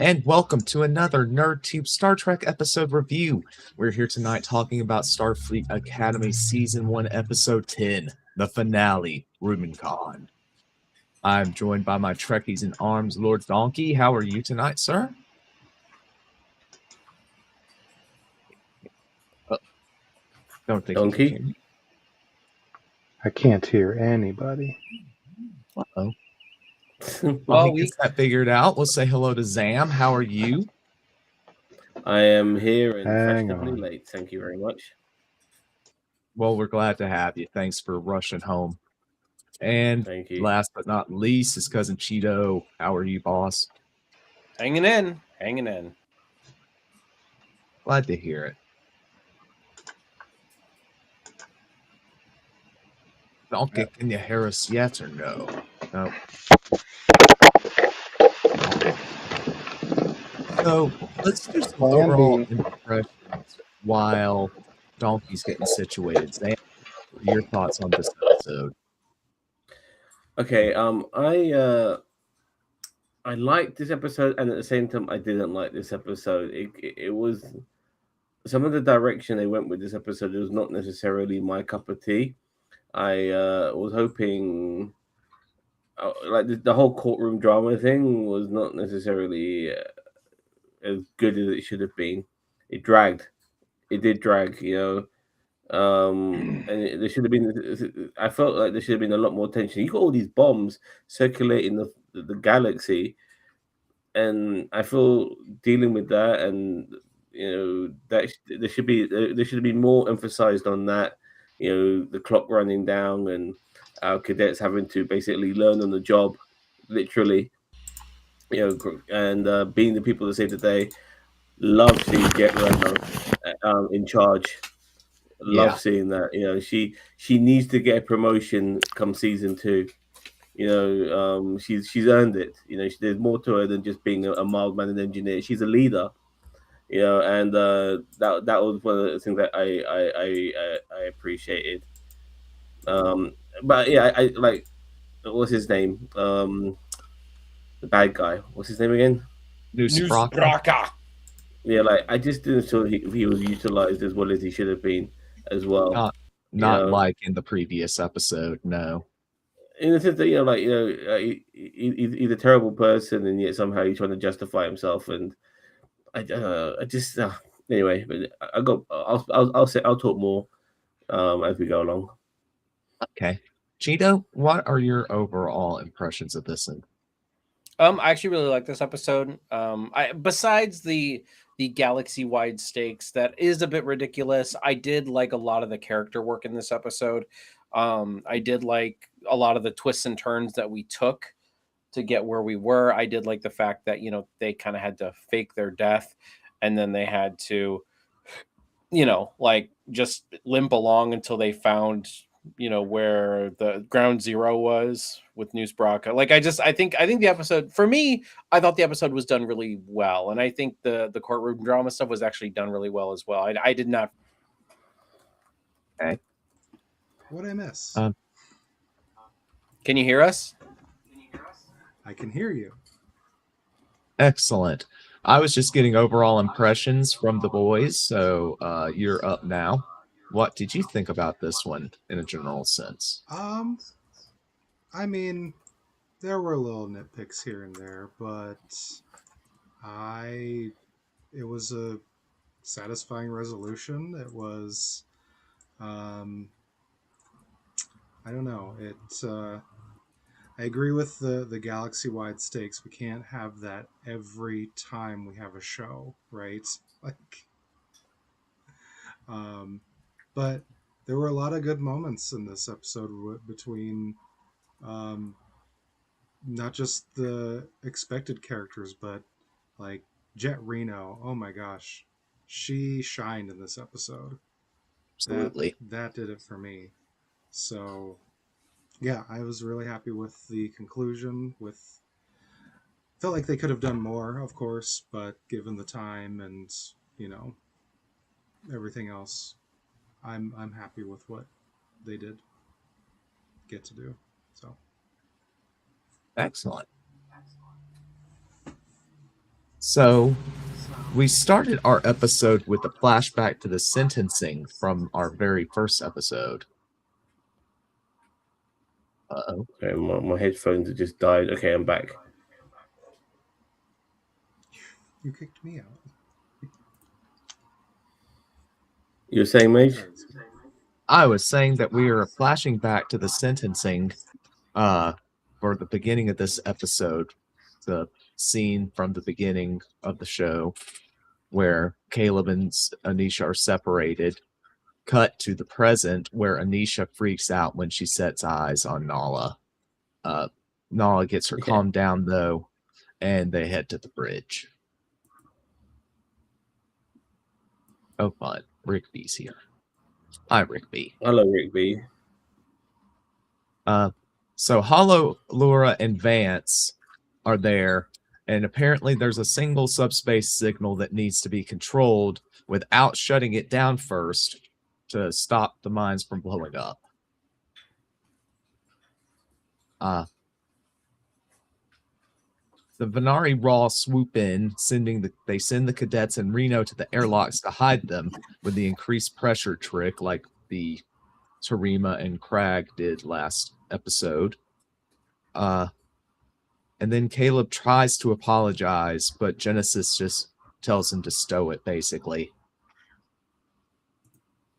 and welcome to another NerdTube Star Trek episode review. We're here tonight talking about Starfleet Academy Season 1, Episode 10, the finale, Rubincon. I'm joined by my Trekkies in arms, Lord Donkey. How are you tonight, sir? Don't think you can hear Donkey? me. I can't hear anybody. Uh-oh. I While he gets that figured out, we'll say hello to Zam. How are you? am here and Hang fashionably on. late. Thank you very much. Well, we're glad to have you. Thanks for rushing home. And Thank you. last but not least is Cousin Cheeto. How are you, boss? Hanging in. Glad to hear it. Donkey, can you hear us yet or no? No. So let's do some Plan overall B. impressions while Donkey's getting situated. Zam, what are your thoughts on this episode? Okay, I liked this episode, and at the same time, I didn't like this episode. It was some of the direction they went with this episode. It was not necessarily my cup of tea. I was hoping, like the whole courtroom drama thing was not necessarily as good as it should have been. It dragged. It did drag, and there should have been. I felt like there should have been a lot more tension. You got all these bombs circulating the galaxy, and I feel dealing with that, and that there should have been more emphasized on that. The clock running down, and our cadets having to basically learn on the job, literally. And being the people that save the day. Love seeing Jet Runner in charge. Yeah. Love seeing that. She needs to get a promotion come season 2. She's earned it. There's more to her than just being a mild mannered engineer. She's a leader. And that was one of the things that I appreciated. But yeah, I like what's his name? The bad guy. What's his name again? Newsbraka. Yeah, like I just didn't feel he was utilized as well as he should have been as well. Not like in the previous episode, no. In the sense that he's a terrible person, and yet somehow he's trying to justify himself. And I just anyway. But I'll talk more as we go along. Okay. Cheeto, what are your overall impressions of this one? I actually really like this episode. Besides the galaxy-wide stakes, that is a bit ridiculous. I did like a lot of the character work in this episode. I did like a lot of the twists and turns that we took to get where we were. I did like the fact that, they kind of had to fake their death, and then they had to, like just limp along until they found, where the ground zero was with Newsbraka. Like I think the episode, for me, I thought the episode was done really well, and I think the courtroom drama stuff was actually done really well as well. I did not. Okay. What'd I miss? Can you hear us? I can hear you. Excellent. I was just getting overall impressions from the boys, so you're up now. What did you think about this one in a general sense? I mean, there were little nitpicks here and there, but it was a satisfying resolution. It was, I don't know. I agree with the galaxy-wide stakes. We can't have that every time we have a show, right? Like, but there were a lot of good moments in this episode between not just the expected characters, but like Jet Reno. Oh my gosh, she shined in this episode. Absolutely. That did it for me. So yeah, I was really happy with the conclusion. Felt like they could have done more, of course, but given the time and everything else, I'm happy with what they did get to do. So Excellent. So we started our episode with a flashback to the sentencing from our very first episode. Uh-oh. Okay, my headphones have just died. Okay, I'm back. You kicked me out. You were saying, Mage? I was saying that we are flashing back to the sentencing for the beginning of this episode, the scene from the beginning of the show where Caleb and Anisha are separated, cut to the present where Anisha freaks out when she sets eyes on Nala. Nala gets her calmed down though, and they head to the bridge. Oh fun, Rigby's here. Hi, Rigby. Hello, Rigby. So Hollow, Laura, and Vance are there, and apparently there's a single subspace signal that needs to be controlled without shutting it down first to stop the mines from blowing up. The Venari Raw swoop in, they send the cadets and Reno to the airlocks to hide them with the increased pressure trick like the Tarima and Crag did last episode. And then Caleb tries to apologize, but Genesis just tells him to stow it, basically.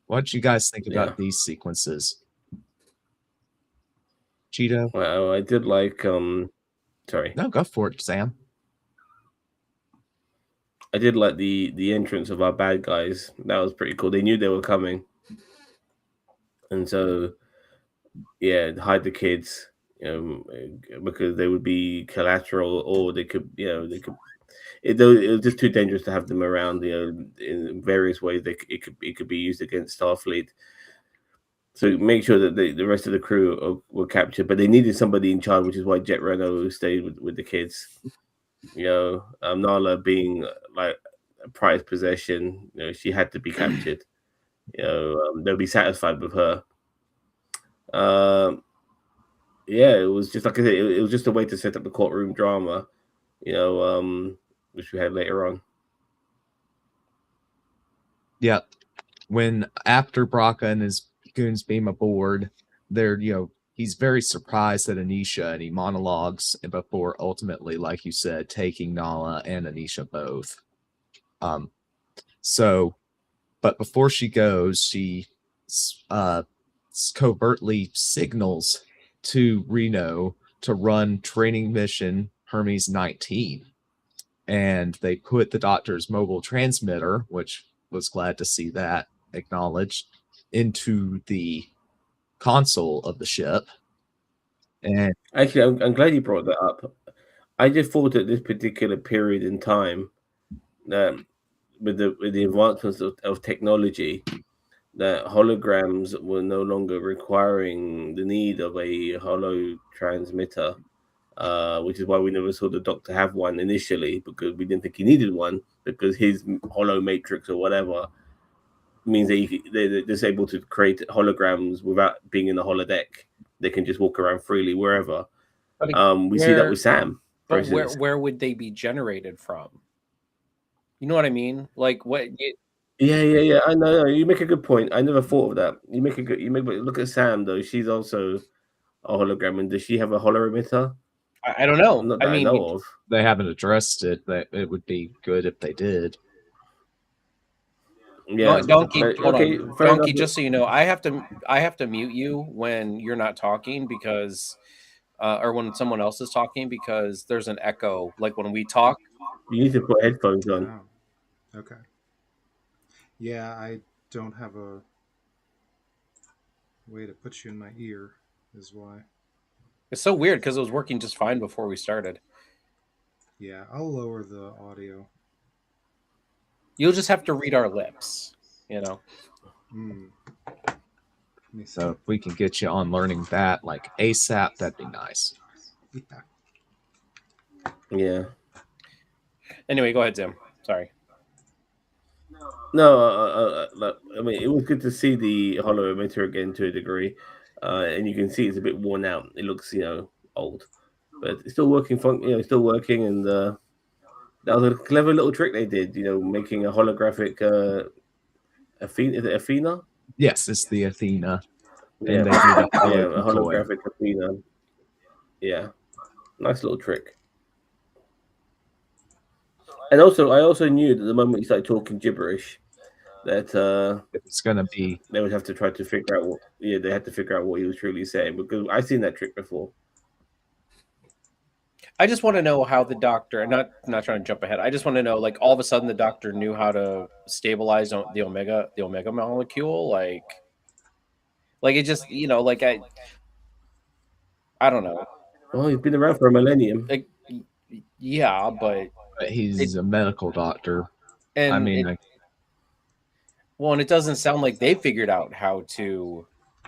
What do you guys think about these sequences? Cheeto? Well, I did like sorry. No, go for it, Sam. I did like the entrance of our bad guys. That was pretty cool. They knew they were coming. And so hide the kids, because they would be collateral, or they could. It was just too dangerous to have them around. In various ways, it could be used against Starfleet. So make sure that the rest of the crew were captured, but they needed somebody in charge, which is why Jet Reno stayed with the kids. Nala being like a prized possession, she had to be captured. They'll be satisfied with her. It was just like I said, it was just a way to set up the courtroom drama, which we had later on. Yeah, when after Braca and his goons beam aboard, he's very surprised at Anisha, and he monologues before ultimately, like you said, taking Nala and Anisha both. But before she goes, she covertly signals to Reno to run training mission Hermes 19. And they put the doctor's mobile transmitter, which was glad to see that acknowledged, into the console of the ship. And actually, I'm glad you brought that up. I just thought at this particular period in time that with the advancements of technology, that holograms were no longer requiring the need of a holo transmitter, which is why we never saw the Doctor have one initially, because we didn't think he needed one, because his holo matrix or whatever means that they're just able to create holograms without being in the holodeck. They can just walk around freely wherever. We see that with Sam. But where would they be generated from? You know what I mean? Like what? Yeah. I know. You make a good point. I never thought of that. You make look at Sam though. She's also a hologram, and does she have a holo emitter? I don't know. Not that I know of. They haven't addressed it. It would be good if they did. Yeah, Donkey. Donkey. Just so you know, I have to mute you when you're not talking because, or when someone else is talking, because there's an echo. Like when we talk, you need to put headphones on. Oh, okay. Yeah, I don't have a way to put you in my ear, is why. It's so weird because it was working just fine before we started. Yeah, I'll lower the audio. You'll just have to read our lips, So if we can get you on learning that like ASAP, that'd be nice. Yeah. Anyway, go ahead, Tim. Sorry. No, I mean, it was good to see the holo emitter again to a degree, and you can see it's a bit worn out. It looks, old, but it's still working. Still working, and That was a clever little trick they did, making a holographic Athena. Is it Athena? Yes, it's the Athena. Yeah, And they do the yeah, holo a deploy. holographic Athena. Yeah, nice little trick. And also, I also knew that the moment he started talking gibberish, that It's gonna be they would have to try to figure out what. Yeah, they had to figure out what he was truly saying because I've seen that trick before. I just want to know how the doctor, and not trying to jump ahead. I just want to know, like, all of a sudden the doctor knew how to stabilize the omega molecule, like it just, like I don't know. Oh, he's been around for a millennium. Like, yeah, but he's a medical doctor. and I mean, and it doesn't sound like they figured out how to,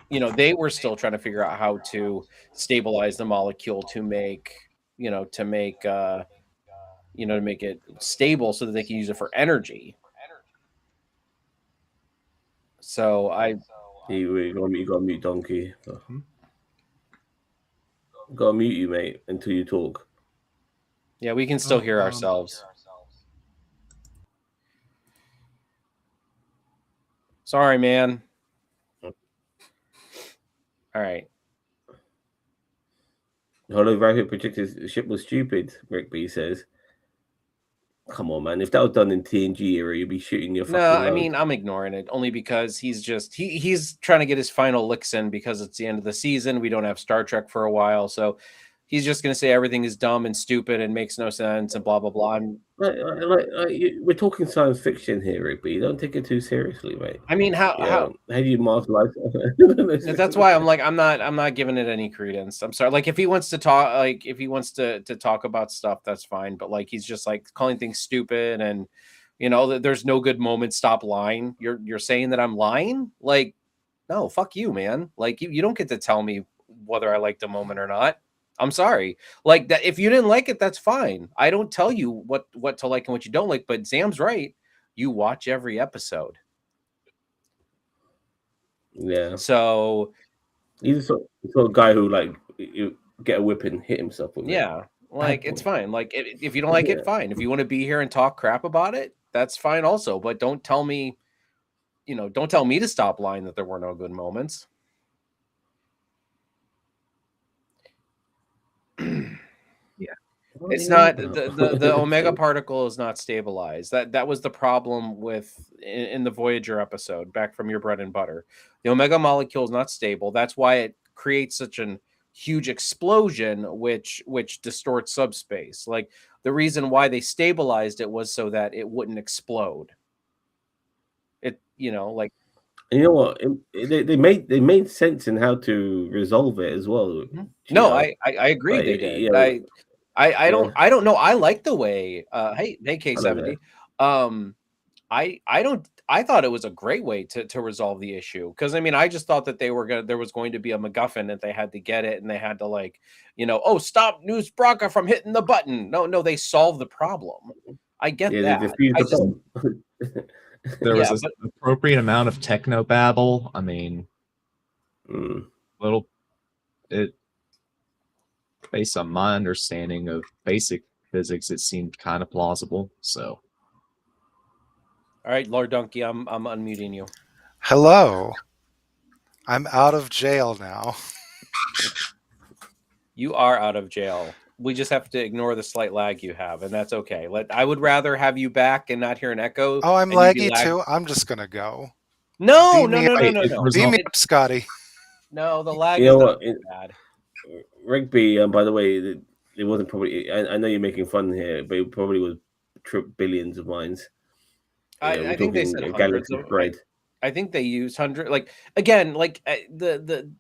they were still trying to figure out how to stabilize the molecule to make, to make it stable so that they can use it for energy. So You got to mute Donkey. Got to mute you, mate, until you talk. yeah, we can still hear ourselves. Sorry, man. All right. Holographic projected ship was stupid, Rick B says. Come on, man. If that was done in TNG era, you'd be shooting your fucking load. I mean, I'm ignoring it only because he's just he's trying to get his final licks in because it's the end of the season. We don't have Star Trek for a while, so he's just going to say everything is dumb and stupid and makes no sense and blah blah blah. We're talking science fiction here, Rick B. Don't take it too seriously, mate. I mean, how do you marginalize? That's why I'm like, I'm not giving it any credence. I'm sorry. Like, if he wants to talk, like, if he wants to talk about stuff, that's fine. But like, he's just like calling things stupid, and there's no good moment. Stop lying. You're saying that I'm lying? Like, no, fuck you, man. Like, you don't get to tell me whether I liked a moment or not. I'm sorry. Like that. If you didn't like it, that's fine. I don't tell you what to like and what you don't like. But Sam's right. You watch every episode. Yeah. So he's the sort of guy who like you get a whip and hit himself with it. Yeah, like it's fine. Like if you don't like it, fine. If you want to be here and talk crap about it, that's fine also. But don't tell me, don't tell me to stop lying that there were no good moments. Yeah. It's not the omega particle is not stabilized. That was the problem with in the Voyager episode, Back from Your Bread and Butter. The omega molecule is not stable. That's why it creates such an huge explosion, which distorts subspace. Like the reason why they stabilized it was so that it wouldn't explode. It, like. And you know what? They made sense in how to resolve it as well. No, I agree. Like, they did. Yeah, I don't know. I like the way. Hey K70. I thought it was a great way to resolve the issue because I mean I just thought that there was going to be a MacGuffin that they had to get it and they had to stop News Braca from hitting the button. No, they solved the problem. I get that. There was an appropriate amount of techno babble. I mean, based on my understanding of basic physics, it seemed kind of plausible. So, all right, Lord Donkey, I'm unmuting you. Hello, I'm out of jail now. You are out of jail. We just have to ignore the slight lag you have, and that's okay. I would rather have you back and not hear an echo. Oh, I'm laggy too. I'm just gonna go. No. Beam me up, Scotty. No, the lag. You know what? Bad. Rigby, by the way, it wasn't probably. I know you're making fun here, but it probably was billions of mines. I think they said hundreds of bread. I think they use 100. Like again, like the.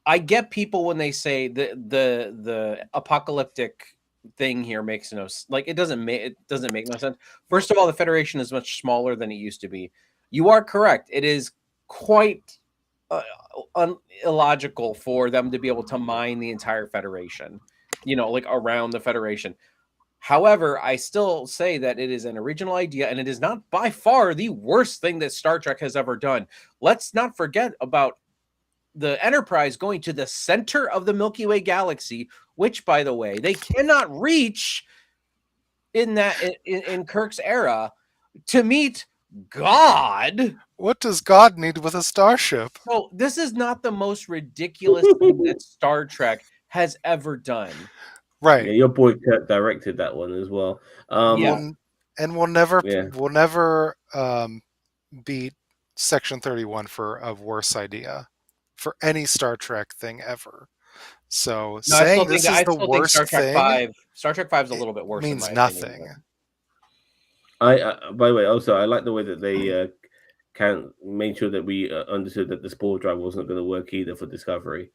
I get people when they say the apocalyptic thing here makes no like it doesn't make no sense. First of all, the Federation is much smaller than it used to be. You are correct. It is quite illogical for them to be able to mine the entire Federation, like around the Federation. However, I still say that it is an original idea and it is not by far the worst thing that Star Trek has ever done. Let's not forget about the Enterprise going to the center of the Milky Way galaxy, which, by the way, they cannot reach in Kirk's era to meet God. What does God need with a starship? So this is not the most ridiculous thing that Star Trek has ever done. Right. Yeah, your boy Kurt directed that one as well. Yeah. We'll never Yeah. beat Section 31 for a worse idea for any Star Trek thing ever. So No, I saying this is still the think worst Star Trek thing Star Trek 5 is a little bit worse. means in my nothing. Opinion, I by the way, also I like the way that they made sure that we understood that the spore drive wasn't going to work either for Discovery.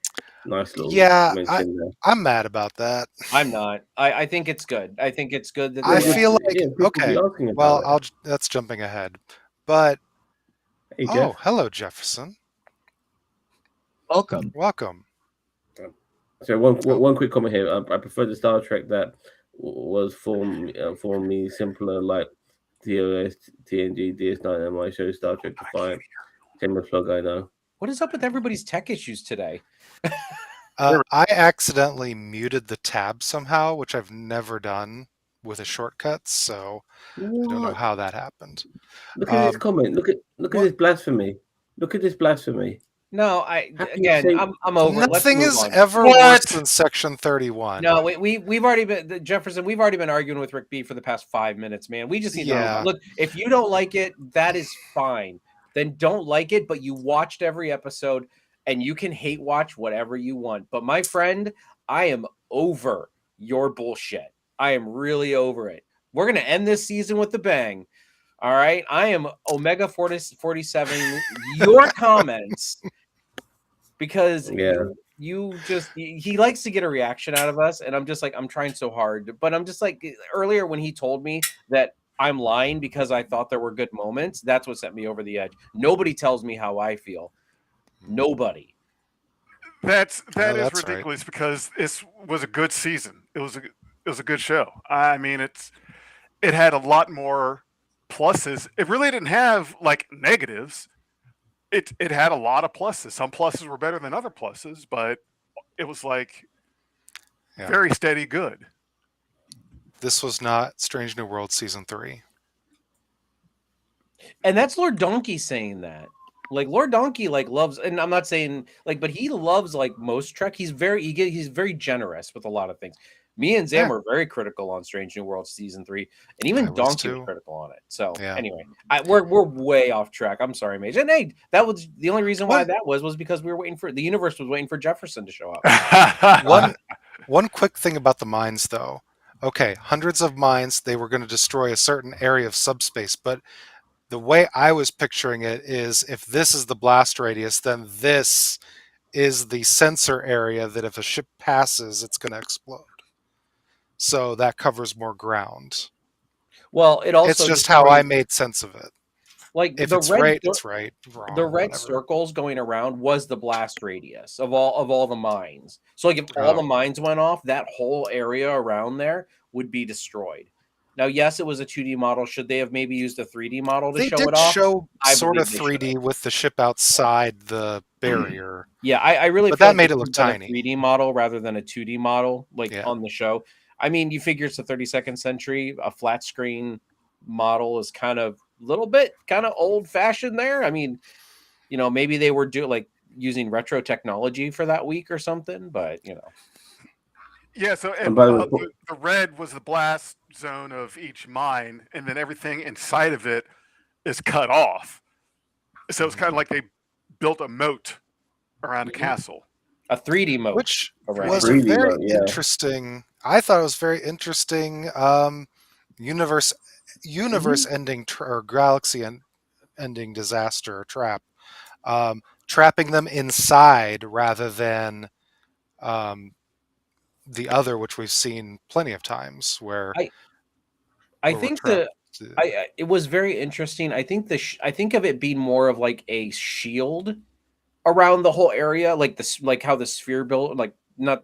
Nice little mention there. I'm mad about that. I'm not. I think it's good. I think it's good that I they feel like people be asking about it. that's jumping ahead. But Hey, Jeff. hello, Jefferson. Welcome. So one quick comment here. I prefer the Star Trek that was for me simpler, like TOS, TNG, DS9, MI show, Star Trek Defiant. Shameless plug, I know. What is up with everybody's tech issues today? I accidentally muted the tab somehow, which I've never done with a shortcut, so I don't know how that happened. Look at this comment. Look at this blasphemy. Look at this blasphemy. No, I'm over. Nothing is on. ever worse than Section 31. No, we've already been Jefferson. We've already been arguing with Rick B for the past 5 minutes, man. We just need to look. If you don't like it, that is fine. Then don't like it, but you watched every episode, and you can hate watch whatever you want. But my friend, I am over your bullshit. I am really over it. We're gonna end this season with a bang. All right, I am Omega 47. Your comments, because he likes to get a reaction out of us, and I'm just like, I'm trying so hard, but I'm just like, earlier when he told me that I'm lying because I thought there were good moments, that's what sent me over the edge. Nobody tells me how I feel. Nobody. That is ridiculous, right? Because it was a good season. It was a good show. I mean, it had a lot more pluses. It really didn't have like negatives. It had a lot of pluses. Some pluses were better than other pluses, but it was like very steady good. This was not Strange New World Season 3. And that's Lord Donkey saying that. Like Lord Donkey loves, and I'm not saying but he loves most Trek. He's very generous with a lot of things. Me and Zam were very critical on Strange New World Season 3, and even Donkey was critical on it. So anyway, we're way off track. I'm sorry, Mage. And hey, that was the only reason why that was because we were waiting for the universe was waiting for Jefferson to show up. One quick thing about the mines, though. Okay, hundreds of mines. They were going to destroy a certain area of subspace, but the way I was picturing it is, if this is the blast radius, then this is the sensor area that if a ship passes, it's going to explode. So that covers more ground. Well, it's just how I made sense of it. Like if it's right, it's right. Wrong, the red circles going around was the blast radius of all the mines. So if all the mines went off, that whole area around there would be destroyed. Now, yes, it was a 2D model. Should they have maybe used a 3D model to show it off? They did show sort of 3D with the ship outside the barrier. Yeah, I really. But that made it look tiny. A 3D model rather than a 2D model, on the show. I mean, you figure it's the 32nd century. A flat screen model is kind of old fashioned there. I mean, maybe they were using retro technology for that week or something, but Yeah, so the red was the blast zone of each mine, and then everything inside of it is cut off. So it's kind of like they built a moat around a castle. A 3D moat. Which was very interesting. I thought it was very interesting universe ending or galaxy ending disaster or trap. Trapping them inside rather than the other, which we've seen plenty of times where I think it was very interesting. I think I think of it being more of like a shield around the whole area, like how the sphere build,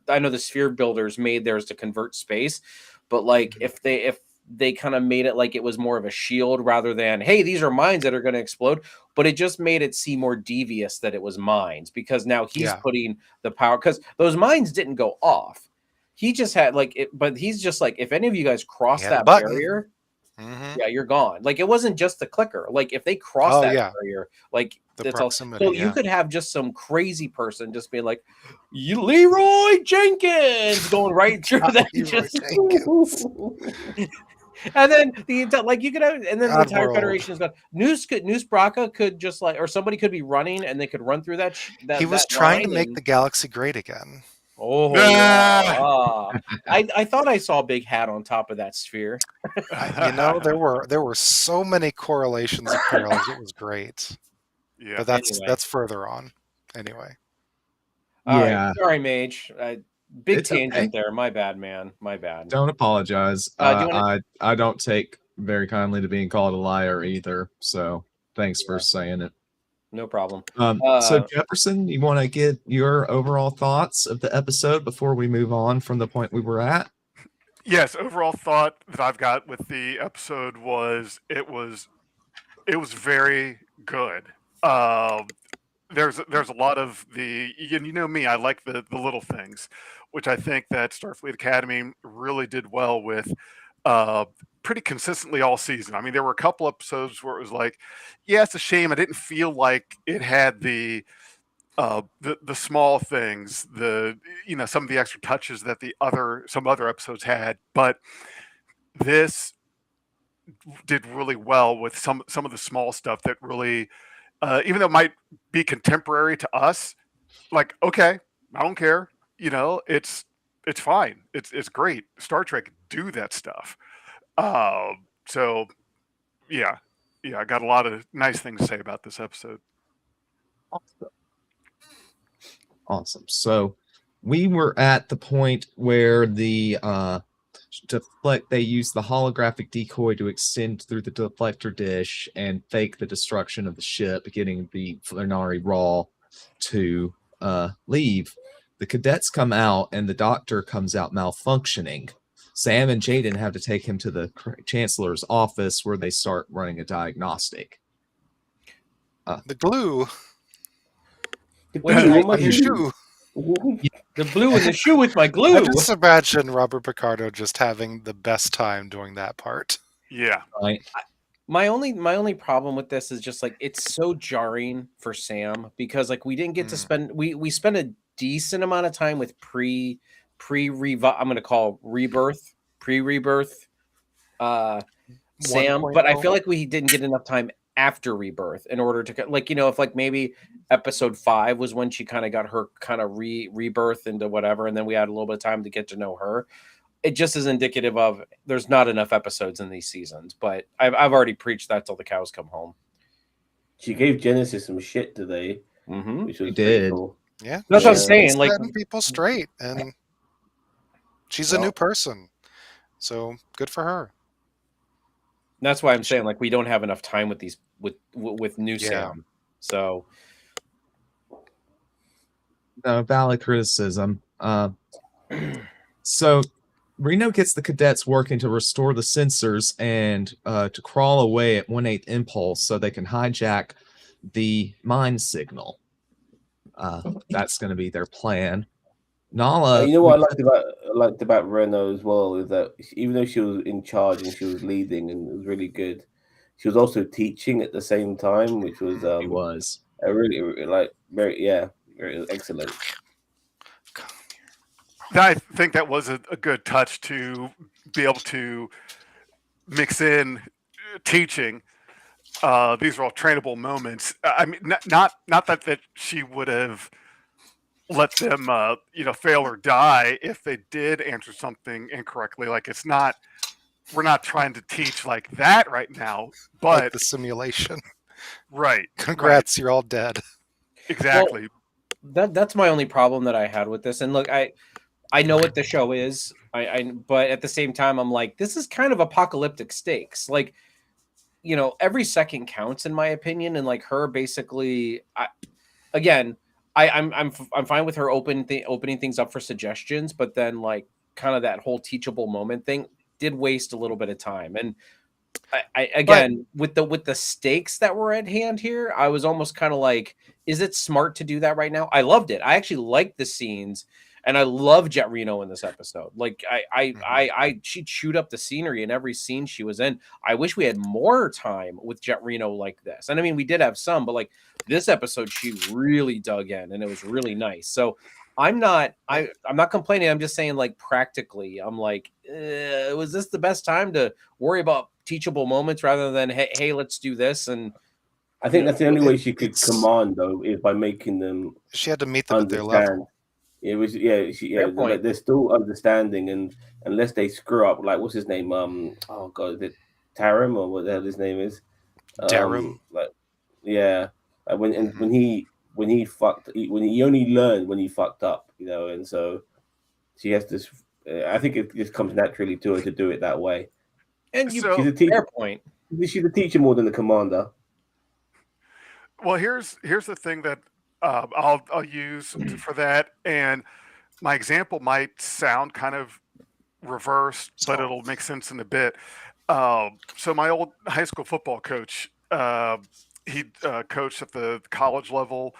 I know the sphere builders made theirs to convert space, but if they kind of made it like it was more of a shield rather than, hey, these are mines that are going to explode, but it just made it seem more devious that it was mines, because now he's putting the power, because those mines didn't go off. he just had like it, but he's just like, if any of you guys cross He had a that button. barrier, Mhm. yeah, you're gone. Like it wasn't just the clicker. Like if they cross Oh, that yeah. barrier, like The it's all. proximity, So you yeah. could have just some crazy person just being like, "You Leroy Jenkins," going right through that. Leroy Just, Jenkins. and then the entire like you could have, and then the entire Oddworld. federation is gone. News Braca could just like, or somebody could be running and they could run through that. He was that trying to line make and- the galaxy great again. Oh, yeah. I thought I saw a big hat on top of that sphere. You know, there were so many correlations of parallels. It was great. Yeah. But that's Anyway. that's further on. Anyway. All Yeah. right. Sorry, Mage. Big It's tangent okay. there. My bad, man. My bad. Don't apologize. Do you wanna- I don't take very kindly to being called a liar either. So thanks for saying it. No problem. So Jefferson, you want to get your overall thoughts of the episode before we move on from the point we were at? Yes, overall thought that I've got with the episode was it was very good. There's a lot of you know me, I like the little things, which I think that Starfleet Academy really did well with pretty consistently all season. I mean, there were a couple episodes where it was like, yeah, it's a shame I didn't feel like it had the small things, some of the extra touches that some other episodes had, but this did really well with some of the small stuff that really, even though it might be contemporary to us, like, okay, I don't care, it's fine, it's great. Star Trek do that stuff. So yeah, I got a lot of nice things to say about this episode. Awesome. So we were at the point where the they use the holographic decoy to extend through the deflector dish and fake the destruction of the ship, getting the Flanari Raw to leave. The cadets come out and the doctor comes out malfunctioning. Sam and Jaden have to take him to the chancellor's office where they start running a diagnostic. The glue. Wait, in my your shoe. The blue in the shoe with my I glue. just imagine Robert Picardo just having the best time doing that part. Yeah. Right. My only problem with this is just like it's so jarring for Sam because like we didn't get to spend we spent a decent amount of time with I'm gonna call pre-rebirth Sam, but I feel like we didn't get enough time after rebirth in order to like, if like maybe episode 5 was when she kind of got her kind of rebirth into whatever, and then we had a little bit of time to get to know her. It just is indicative of there's not enough episodes in these seasons, but I've already preached that till the cows come home. She gave Genesis some shit today, which was did. cool. Yeah, That's what I'm saying. Like setting people straight, and she's a new person, so good for her. That's why I'm saying like we don't have enough time with these with new Sam. So valid criticism. So Reno gets the cadets working to restore the sensors and to crawl away at 1/8 impulse so they can hijack the mind signal. That's going to be their plan. Nala, you know what I liked about Renault as well is that even though she was in charge and she was leading and it was really good, she was also teaching at the same time, which was very excellent. I think that was a good touch to be able to mix in teaching. These are all trainable moments. I mean, not that she would have let them, fail or die if they did answer something incorrectly. Like we're not trying to teach like that right now, but like the simulation. Right. Congrats, you're all dead. Exactly. Well, that's my only problem that I had with this. And look, I know what the show is. But at the same time, I'm like, this is kind of apocalyptic stakes. Like, every second counts in my opinion. And like her basically, I'm fine with her opening things up for suggestions, but then like kind of that whole teachable moment thing did waste a little bit of time. And with the stakes that were at hand here, I was almost kind of like, is it smart to do that right now? I loved it. I actually liked the scenes. And I love Jet Reno in this episode. Like she chewed up the scenery in every scene she was in. I wish we had more time with Jet Reno like this. And I mean, we did have some, but like this episode, she really dug in, and it was really nice. So I'm not complaining. I'm just saying, like, practically, I'm like, was this the best time to worry about teachable moments rather than hey, let's do this? And I think that's the only way she could command, though, is by making them. She had to meet them at their level. It was like they're still understanding, and unless they screw up, like what's his name? Oh god, is it Tarim or what the hell his name is? Tarim. When he only learned when he fucked up, and so she has to. I think it just comes naturally to her to do it that way. And she's a teacher. Fair point. She's a teacher more than a commander. Well, here's the thing that I'll use for that, and my example might sound kind of reversed, but it'll make sense in a bit. So my old high school football coach, he coached at the college level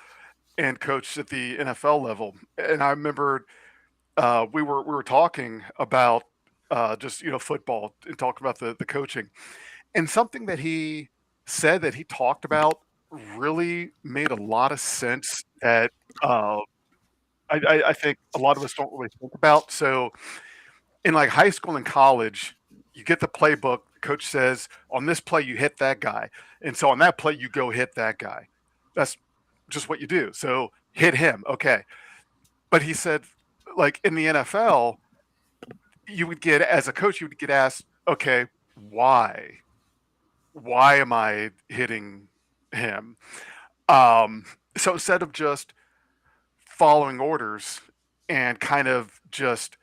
and coached at the NFL level, and I remembered we were talking about just football and talking about the coaching, and something that he said that he talked about really made a lot of sense that I think a lot of us don't really think about. So in like high school and college, you get the playbook. The coach says, on this play, you hit that guy. And so on that play, you go hit that guy. That's just what you do. So hit him. Okay. But he said, like in the NFL, you would get, as a coach, you would get asked, okay, why? Why am I hitting him? So instead of just following orders and kind of just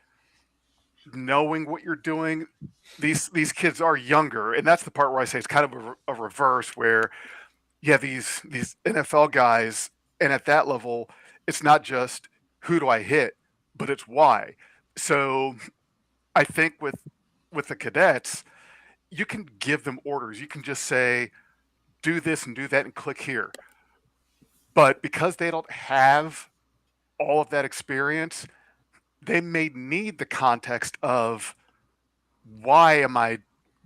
knowing what you're doing, these kids are younger, and that's the part where I say it's kind of a reverse, where you have these NFL guys, and at that level, it's not just who do I hit, but it's why. So I think with the cadets, you can give them orders. You can just say, do this and do that and click here. But because they don't have all of that experience, they may need the context of why am I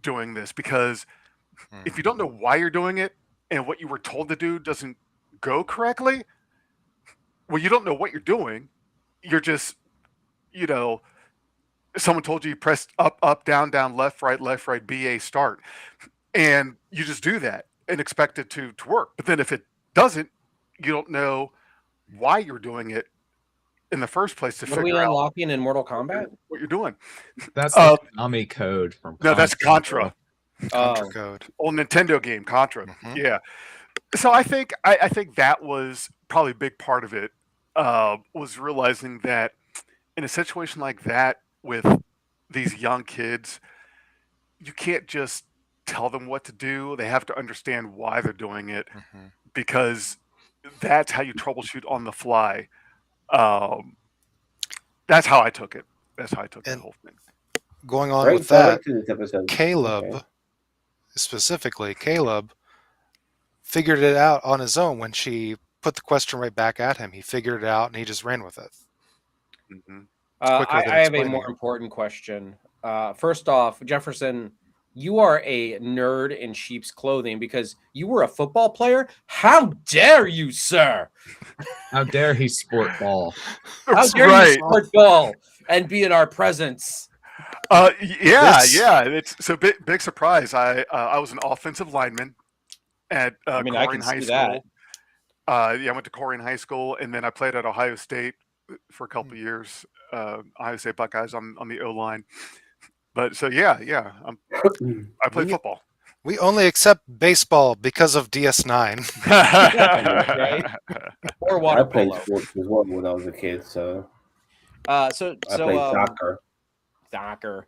doing this? Because if you don't know why you're doing it and what you were told to do doesn't go correctly, well, you don't know what you're doing. You're just, someone told you press up, down, left, right, BA, start. And you just do that and expect it to work. But then if it doesn't, you don't know why you're doing it in the first place to figure out unlocking in Mortal Kombat what you're doing. That's the Konami code from Contra. No, that's Contra. Contra code. Old Nintendo game, Contra. Mm-hmm. Yeah. So I think that was probably a big part of it, was realizing that in a situation like that with these young kids, you can't just tell them what to do. They have to understand why they're doing it, because that's how you troubleshoot on the fly. That's how I took it. That's how I took the whole thing. Going on with that, Caleb, specifically, Caleb figured it out on his own when she put the question right back at him. He figured it out and he just ran with it. Mm-hmm. I have a more important question. First off, Jefferson, you are a nerd in sheep's clothing because you were a football player. How dare you, sir? How dare he sport ball? How dare you sport ball and be in our presence? Yeah. It's so big surprise. I was an offensive lineman at Corrigan High School. I went to Corrigan High School, and then I played at Ohio State for a couple of years. Ohio State Buckeyes on the O-line. But so I played football. We only accept baseball because of DS9. Right? Or water I played polo. sports as well when I was a kid. So I played soccer.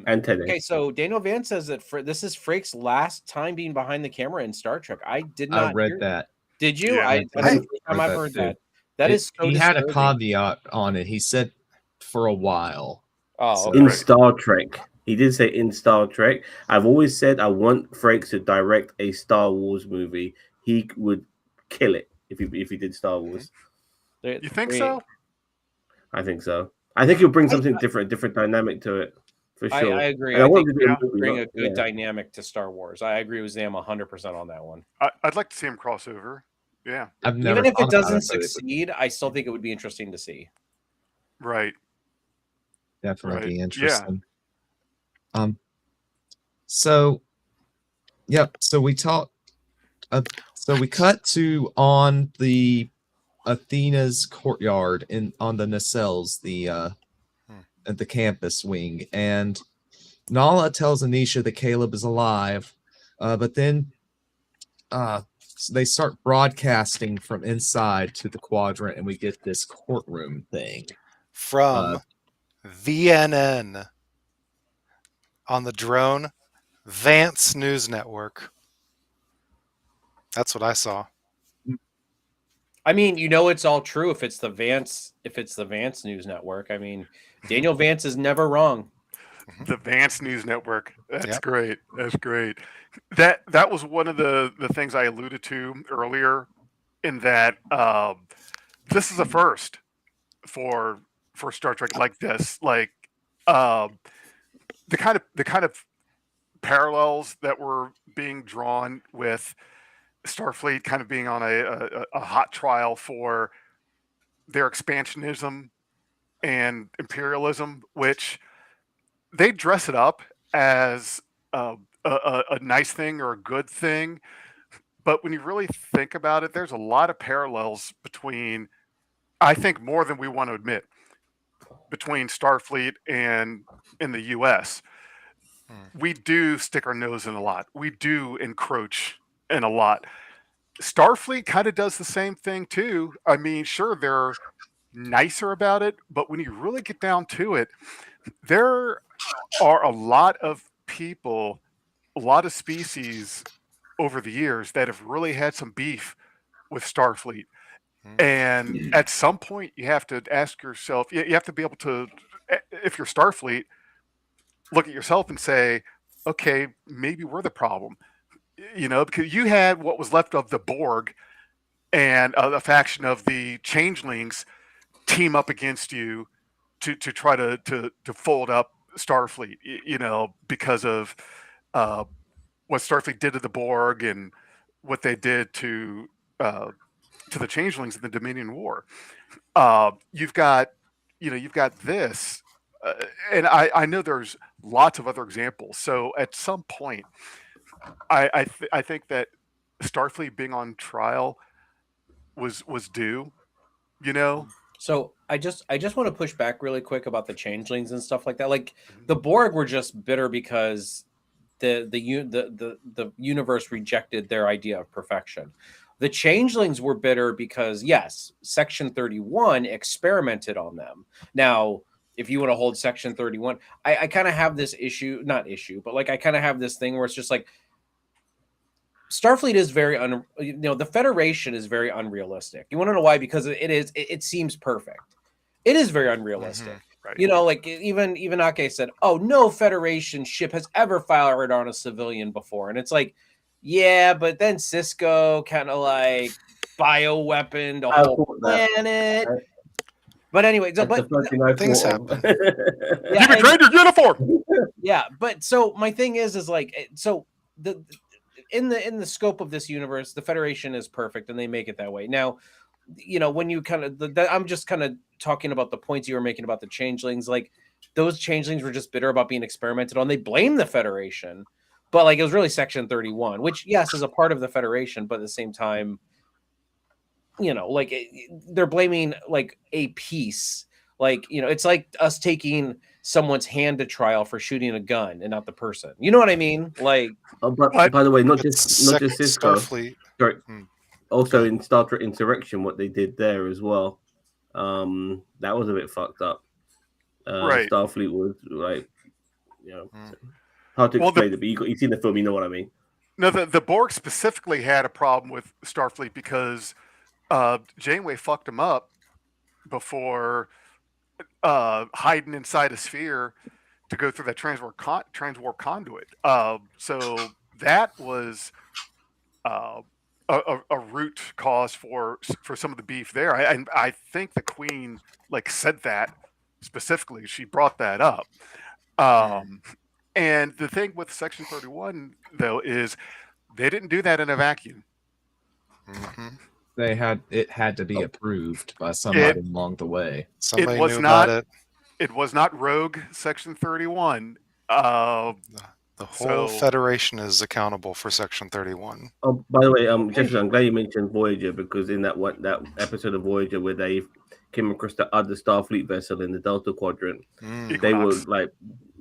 And tennis. Okay, so Daniel Van says that this is Frake's last time being behind the camera in Star Trek. I did not. I read that. Did you? Yeah, That's the first time I've heard that. That is so he had a disturbing. caveat on it. He said for a while. Oh, in Star Trek. He did say in Star Trek. I've always said I want Frakes to direct a Star Wars movie. He would kill it if he did Star Wars. You think so? I think so. I think he'll bring something different, a different dynamic to it, for sure. I agree. And I want think to do a he'll movie, bring not- a good yeah. dynamic to Star Wars. I agree with Zam 100% on that one. I'd like to see him cross over. Yeah, I've never Even if thought it about doesn't but it would succeed, I still think it would be interesting to see. right. definitely be Right. interesting. So, yep. So we talk. So we cut to on the Athena's courtyard on the nacelles, at the campus wing, and Nala tells Anisha that Caleb is alive, but then they start broadcasting from inside to the quadrant, and we get this courtroom thing From VNN on the drone, Vance News Network. That's what I saw. I mean, it's all true if it's the Vance News Network. I mean, Daniel Vance is never wrong. The Vance News Network. That's Yep. great. That's great. That was one of the things I alluded to earlier, in that this is a first for Star Trek like this. Like the kind of parallels that were being drawn with Starfleet kind of being on a hot trial for their expansionism and imperialism, which they dress it up as a nice thing or a good thing. But when you really think about it, there's a lot of parallels between, I think more than we want to admit, between Starfleet and in the US. We do stick our nose in a lot. We do encroach in a lot. Starfleet kind of does the same thing too. I mean, sure, they're nicer about it, but when you really get down to it, there are a lot of people, a lot of species over the years that have really had some beef with Starfleet. And at some point, you have to ask yourself, you have to be able to, if you're Starfleet, look at yourself and say, okay, maybe we're the problem. Because you had what was left of the Borg and a faction of the Changelings team up against you to try to fold up Starfleet, because of what Starfleet did to the Borg and what they did to the Changelings in the Dominion War. You've got this, and I know there's lots of other examples. So at some point, I think that Starfleet being on trial was due. So I just want to push back really quick about the changelings and stuff like that. Like the Borg were just bitter because the universe rejected their idea of perfection. The changelings were bitter because yes, Section 31 experimented on them. Now, if you want to hold Section 31, I kind of have this but like I kind of have this thing where it's just like Starfleet is very the Federation is very unrealistic. You want to know why? Because it seems perfect. It is very unrealistic. Right. Like even Ake said, "Oh, no Federation ship has ever fired on a civilian before." And it's like, yeah, but then Cisco kind of like bioweaponed the whole planet. But anyway, things happen. You betrayed your uniform. Yeah, but so my thing is like, so in the scope of this universe, the Federation is perfect, and they make it that way. Now, when you kind of, I'm just kind of talking about the points you were making about the changelings. Like those changelings were just bitter about being experimented on. They blame the Federation, but like it was really Section 31, which yes is a part of the Federation, but at the same time, like they're blaming like a piece. Like it's like us taking someone's hand to trial for shooting a gun and not the person. You know what I mean? Like, but by the way, not just Cisco. Starfleet. Sorry. Also in Star Trek Insurrection, what they did there as well, that was a bit fucked up. Right. Starfleet was like, hard to explain it, but you've seen the film, you know what I mean. No, the Borg specifically had a problem with Starfleet because Janeway fucked him up before hiding inside a sphere to go through that transwarp conduit. So that was a root cause for some of the beef there. I think the Queen like said that specifically. She brought that up. And the thing with Section 31 though is they didn't do that in a vacuum. It had to be approved by somebody along the way. Somebody knew about it. It was not rogue Section 31. The whole Federation is accountable for Section 31. Oh, by the way, Jeffrey, I'm glad you mentioned Voyager, because in that episode of Voyager where they came across the other Starfleet vessel in the Delta Quadrant, they were like,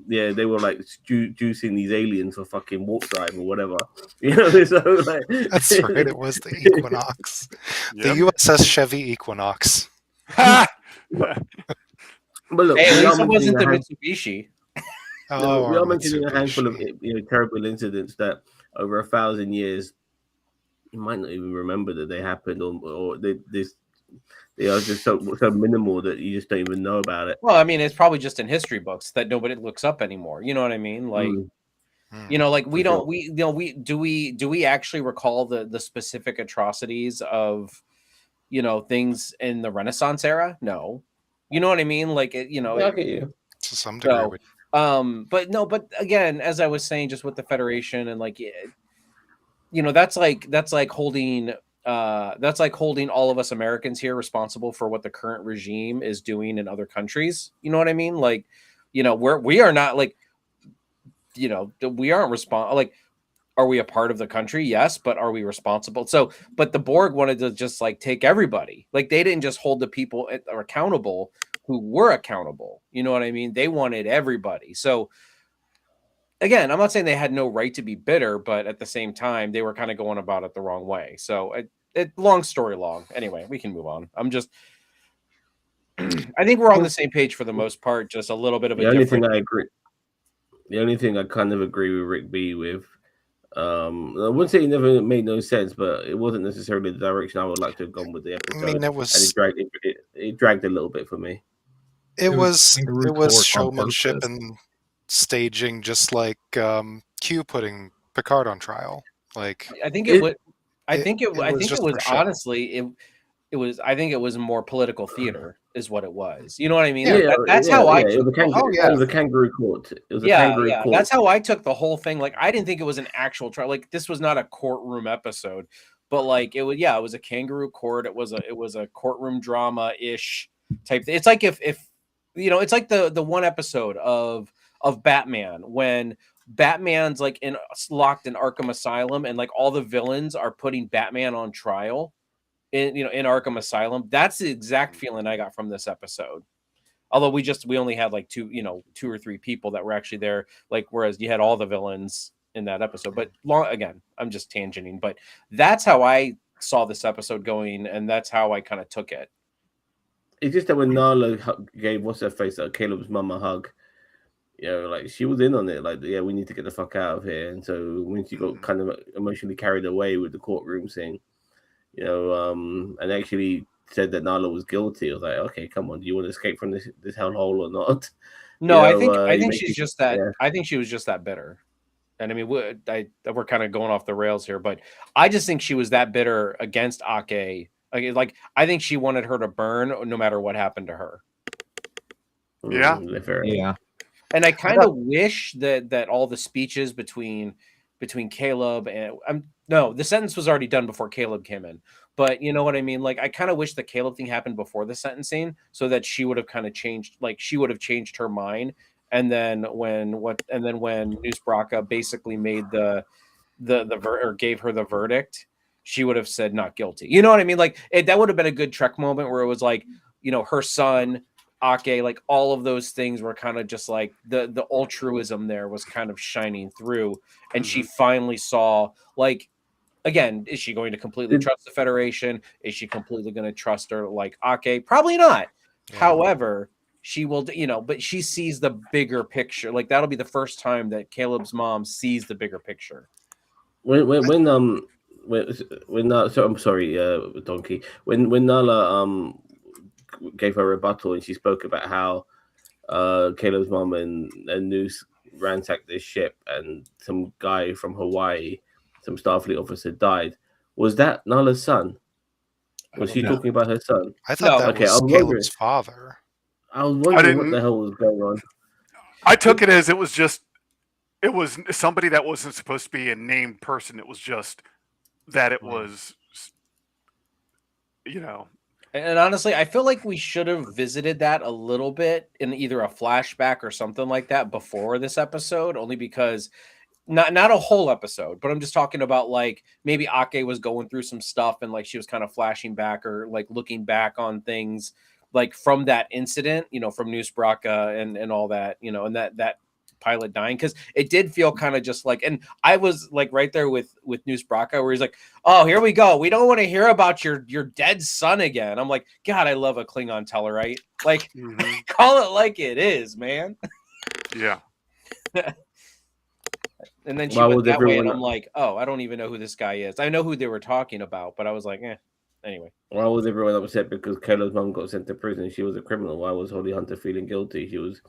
juicing these aliens for fucking warp drive or whatever. You know, so like, that's right. It was the Equinox, the USS Chevy Equinox. But look, hey, at least it wasn't the Mitsubishi. No, we are mentioning a handful of terrible incidents that over 1,000 years you might not even remember that they happened, or they are just so minimal that you just don't even know about it. Well, I mean, it's probably just in history books that nobody looks up anymore. You know what I mean? Like, you know, like we do we actually recall the specific atrocities of, you know, things in the Renaissance era? No, you know what I mean? Like, you know, to some degree. But again, as I was saying, just with the Federation and like, you know, that's like holding all of us Americans here responsible for what the current regime is doing in other countries. You know what I mean? Like, you know, we are not like, you know, we aren't responsible. Like, are we a part of the country? Yes, but are we responsible? So, but the Borg wanted to just like take everybody. Like, they didn't just hold the people accountable who were accountable. You know what I mean? They wanted everybody. So again, I'm not saying they had no right to be bitter, but at the same time, they were kind of going about it the wrong way. So long story long. Anyway, we can move on. I think we're on the same page for the most part, just a little bit of a different. The only thing I kind of agree with Rick B with, I wouldn't say it never made no sense, but it wasn't necessarily the direction I would like to have gone with the episode. I mean, it dragged a little bit for me. It was showmanship and staging, just like Q putting Picard on trial. Like, I think it was more political theater is what it was. You know what I mean? That's how I took it was a kangaroo court. It was a kangaroo court. That's how I took the whole thing. Like, I didn't think it was an actual trial. Like, this was not a courtroom episode, but like it was a kangaroo court. It was a courtroom drama-ish type thing. It's like if you know, it's like the one episode of Batman when Batman's like locked in Arkham Asylum and like all the villains are putting Batman on trial in Arkham Asylum. That's the exact feeling I got from this episode. Although we only had like two or three people that were actually there, like, whereas you had all the villains in that episode. But again, I'm just tangenting, but that's how I saw this episode going, and that's how I kind of took it. It's just that when Nala gave Caleb's mum a hug, you know, like, she was in on it. Like, yeah, we need to get the fuck out of here. And so when she got kind of emotionally carried away with the courtroom thing, you know, and actually said that Nala was guilty, I was like, okay, come on, do you want to escape from this hellhole or not? No, I think she's just that. Yeah. I think she was just that bitter. And I mean, we're kind of going off the rails here, but I just think she was that bitter against Ake. Like, I think she wanted her to burn no matter what happened to her. Yeah. Yeah. And I kind of wish that all the speeches between Caleb and no, the sentence was already done before Caleb came in. But you know what I mean? Like, I kind of wish the Caleb thing happened before the sentencing so that she would have kind of changed, like, she would have changed her mind. And then when Noose Braca basically made or gave her the verdict, she would have said not guilty. You know what I mean? Like, that would have been a good Trek moment where it was like, you know, her son, Ake, like, all of those things were kind of just like the altruism there was kind of shining through. And she finally saw, like, again, is she going to completely trust the Federation? Is she completely going to trust her like Ake? Probably not. Yeah. However, she will, you know, but she sees the bigger picture. Like, that'll be the first time that Caleb's mom sees the bigger picture. When I'm sorry, Donkey. When Nala gave her rebuttal and she spoke about how Caleb's mom and Noose ransacked this ship and some guy from Hawaii, some Starfleet officer, died. Was that Nala's son? Was she know. talking about her son? I thought that Okay, I was was Caleb's father. I was wondering what didn't- the hell was going on. I took it as it was somebody that wasn't supposed to be a named person. It was just that it was, And honestly, I feel like we should have visited that a little bit in either a flashback or something like that before this episode, only because not a whole episode, but I'm just talking about like maybe Ake was going through some stuff and like she was kind of flashing back or like looking back on things like from that incident, from Noose Braca and all that, and that pilot dying, because it did feel kind of just like, and I was like right there with Noose Braca where he's like, oh, here we go, we don't want to hear about your dead son again. I'm like, God, I love a Klingon Tellarite. Like, call it like it is, man. Yeah. And then she went that way, and I'm like, oh, I don't even know who this guy is. I know who they were talking about, but I was like, anyway. Why was everyone upset because Kayla's mom got sent to prison? She was a criminal. Why was Holly Hunter feeling guilty? She was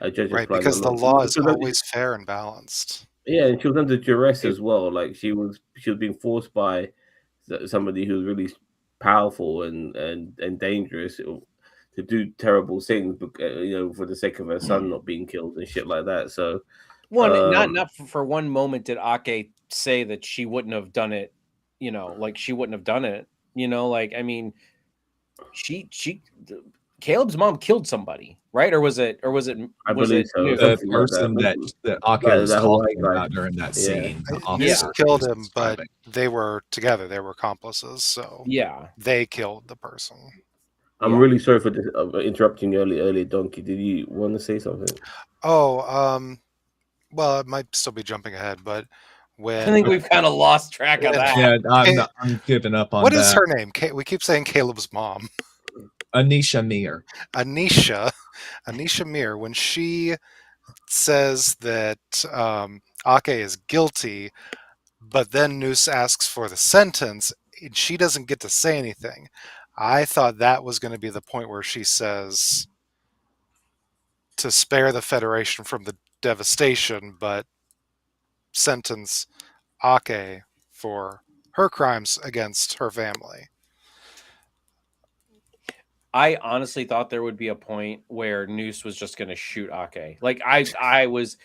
a judge. Right, because the law is always fair and balanced. Yeah, and she was under duress as well. Like she was being forced by somebody who's really powerful and dangerous to do terrible things, for the sake of her son not being killed and shit like that. So. Not for one moment did Ake say that she wouldn't have done it, like she wouldn't have done it, like, I mean, Caleb's mom killed somebody, right? Or was it I believe so. The person that Ake was talking about during that scene. Noose killed him, but they were together. They were accomplices, so yeah, they killed the person. I'm really sorry for interrupting you earlier, Donkey. Did you want to say something? Oh, well, it might still be jumping ahead, but when I think we've kind of lost track of that. Yeah, I'm giving up on what that. is her name? We keep saying Caleb's mom. Anisha Mir. Anisha Mir, when she says that Ake is guilty, but then Noose asks for the sentence, and she doesn't get to say anything. I thought that was going to be the point where she says to spare the Federation from the devastation, but sentence Ake for her crimes against her family. I honestly thought there would be a point where Noose was just going to shoot Ake. Like I was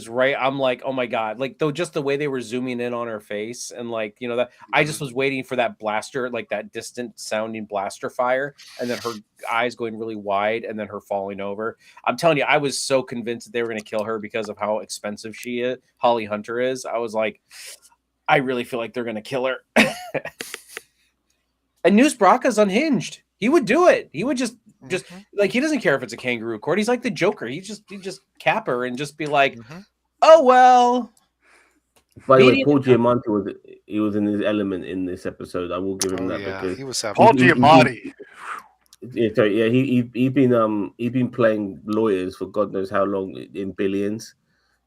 right. I'm like, oh my God, like though, just the way they were zooming in on her face and like, that I just was waiting for that blaster, like that distant sounding blaster fire. And then her eyes going really wide and then her falling over. I'm telling you, I was so convinced that they were going to kill her because of how expensive Holly Hunter is. I was like, I really feel like they're going to kill her. And Noose Braca's unhinged. He would do it. He would just like, he doesn't care if it's a kangaroo court. He's like the Joker. He just cap her and just be like, oh well. By the way, Paul Giamatti was in his element in this episode. I will give him that because he was Paul Giamatti. He's been playing lawyers for God knows how long in billions,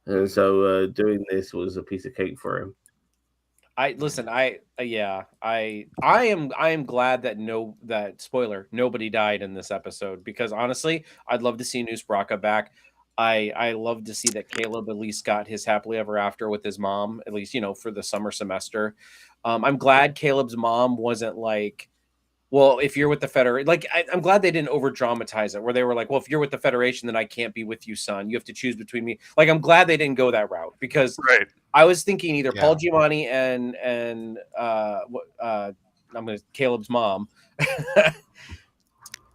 and so doing this was a piece of cake for him. I am glad that spoiler, nobody died in this episode, because honestly, I'd love to see Noose Braca back. I love to see that Caleb at least got his happily ever after with his mom, at least, for the summer semester. I'm glad Caleb's mom wasn't like, well, if you're with the Federation, like I'm glad they didn't over dramatize it where they were like, well, if you're with the Federation, then I can't be with you, son. You have to choose between me. Like, I'm glad they didn't go that route, because I was thinking either Paul Giamatti and I'm going to Caleb's mom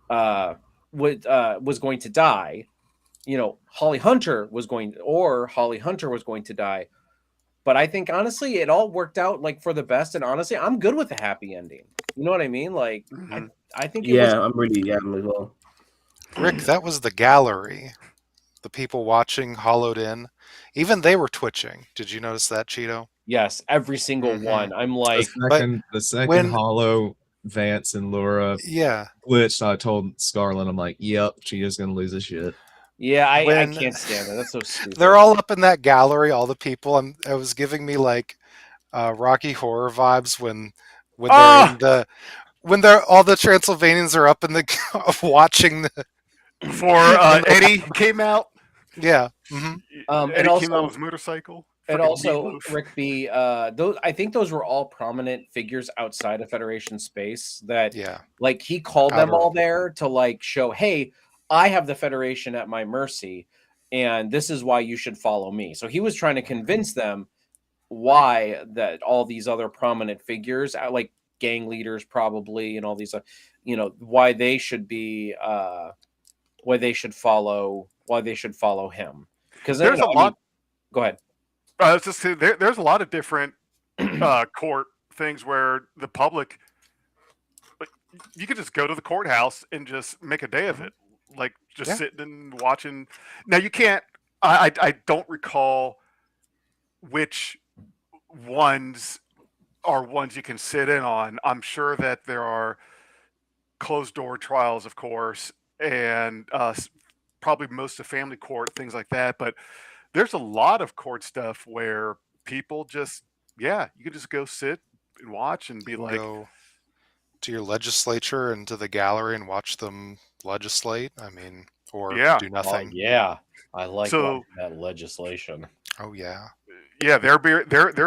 was going to die. Holly Hunter was going to die. But I think honestly, it all worked out like for the best. And honestly, I'm good with a happy ending. You know what I mean? Like, I think it was. I'm really as well. Rick, that was the gallery. The people watching hollowed in. Even they were twitching. Did you notice that, Cheeto? Yes, every single one. I'm like, the second Hollow, Vance and Laura glitched. I told Scarlett, I'm like, yep, Cheeto's gonna lose his shit. Yeah, I can't stand that. That's so stupid. They're all up in that gallery, all the people. It was giving me like Rocky Horror vibes when they're all the Transylvanians are up in the watching before Eddie came out. Yeah. Eddie came out with his motorcycle. And Frickin' also, meatloaf. Rick B, those I think those were all prominent figures outside of Federation space that Yeah. like he called them Outer- all there to like show, hey, I have the Federation at my mercy, and this is why you should follow me. So he was trying to convince them why that all these other prominent figures, like gang leaders probably, and all these, why they should be, why they should follow him. Because There's a lot. Go ahead. I was just saying, there's a lot of different court things where the public, like, you could just go to the courthouse and just make a day of it, like just sitting and watching. Now you can't. I don't recall which ones are ones you can sit in on. I'm sure that there are closed door trials, of course, and probably most of family court, things like that. But there's a lot of court stuff where people just, you can just go sit and watch and be like, go to your legislature and to the gallery and watch them legislate. I mean, or do nothing. I like that legislation. Oh yeah. Yeah, there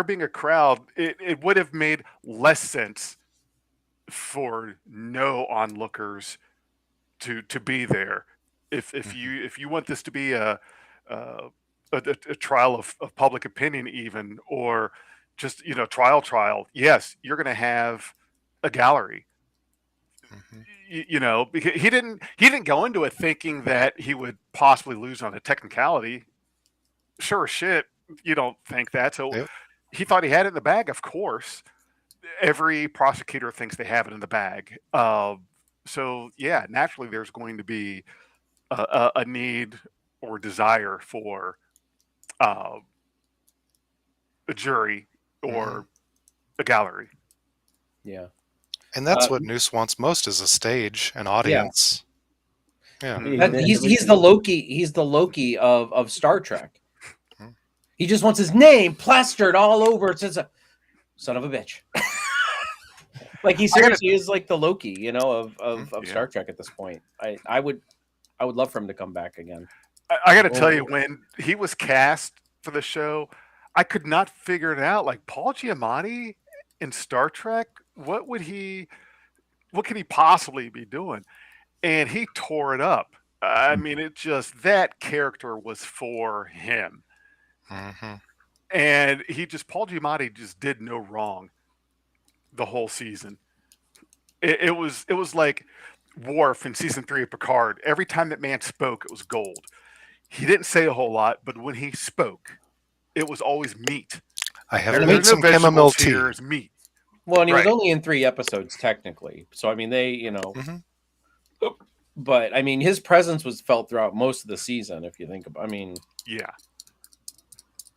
being a crowd, it would have made less sense for no onlookers to be there. If you want this to be a trial of public opinion, even, or just trial, yes, you're going to have a gallery. Because he didn't go into it thinking that he would possibly lose on a technicality. Sure as shit, you don't think that. So he thought he had it in the bag. Of course, every prosecutor thinks they have it in the bag. So yeah, naturally, there's going to be a need or desire for a jury or a gallery. Yeah. And that's what Noose wants most, is a stage, an audience. Yeah. He's the Loki. He's the Loki of Star Trek. He just wants his name plastered all over. It says, "Son of a bitch." Like he seriously is like the Loki, of Star Trek at this point. I would love for him to come back again. I got to tell you, when he was cast for the show, I could not figure it out. Like, Paul Giamatti in Star Trek, what could he possibly be doing? And he tore it up. I mean, that character was for him. And Paul Giamatti just did no wrong the whole season. It was like Worf in season 3 of Picard. Every time that man spoke, it was gold. He didn't say a whole lot, but when he spoke, it was always meat. I have made some chamomile tea. It's meat. Well, and he was only in 3 episodes technically. So I mean, they, but I mean, his presence was felt throughout most of the season. If you think about, I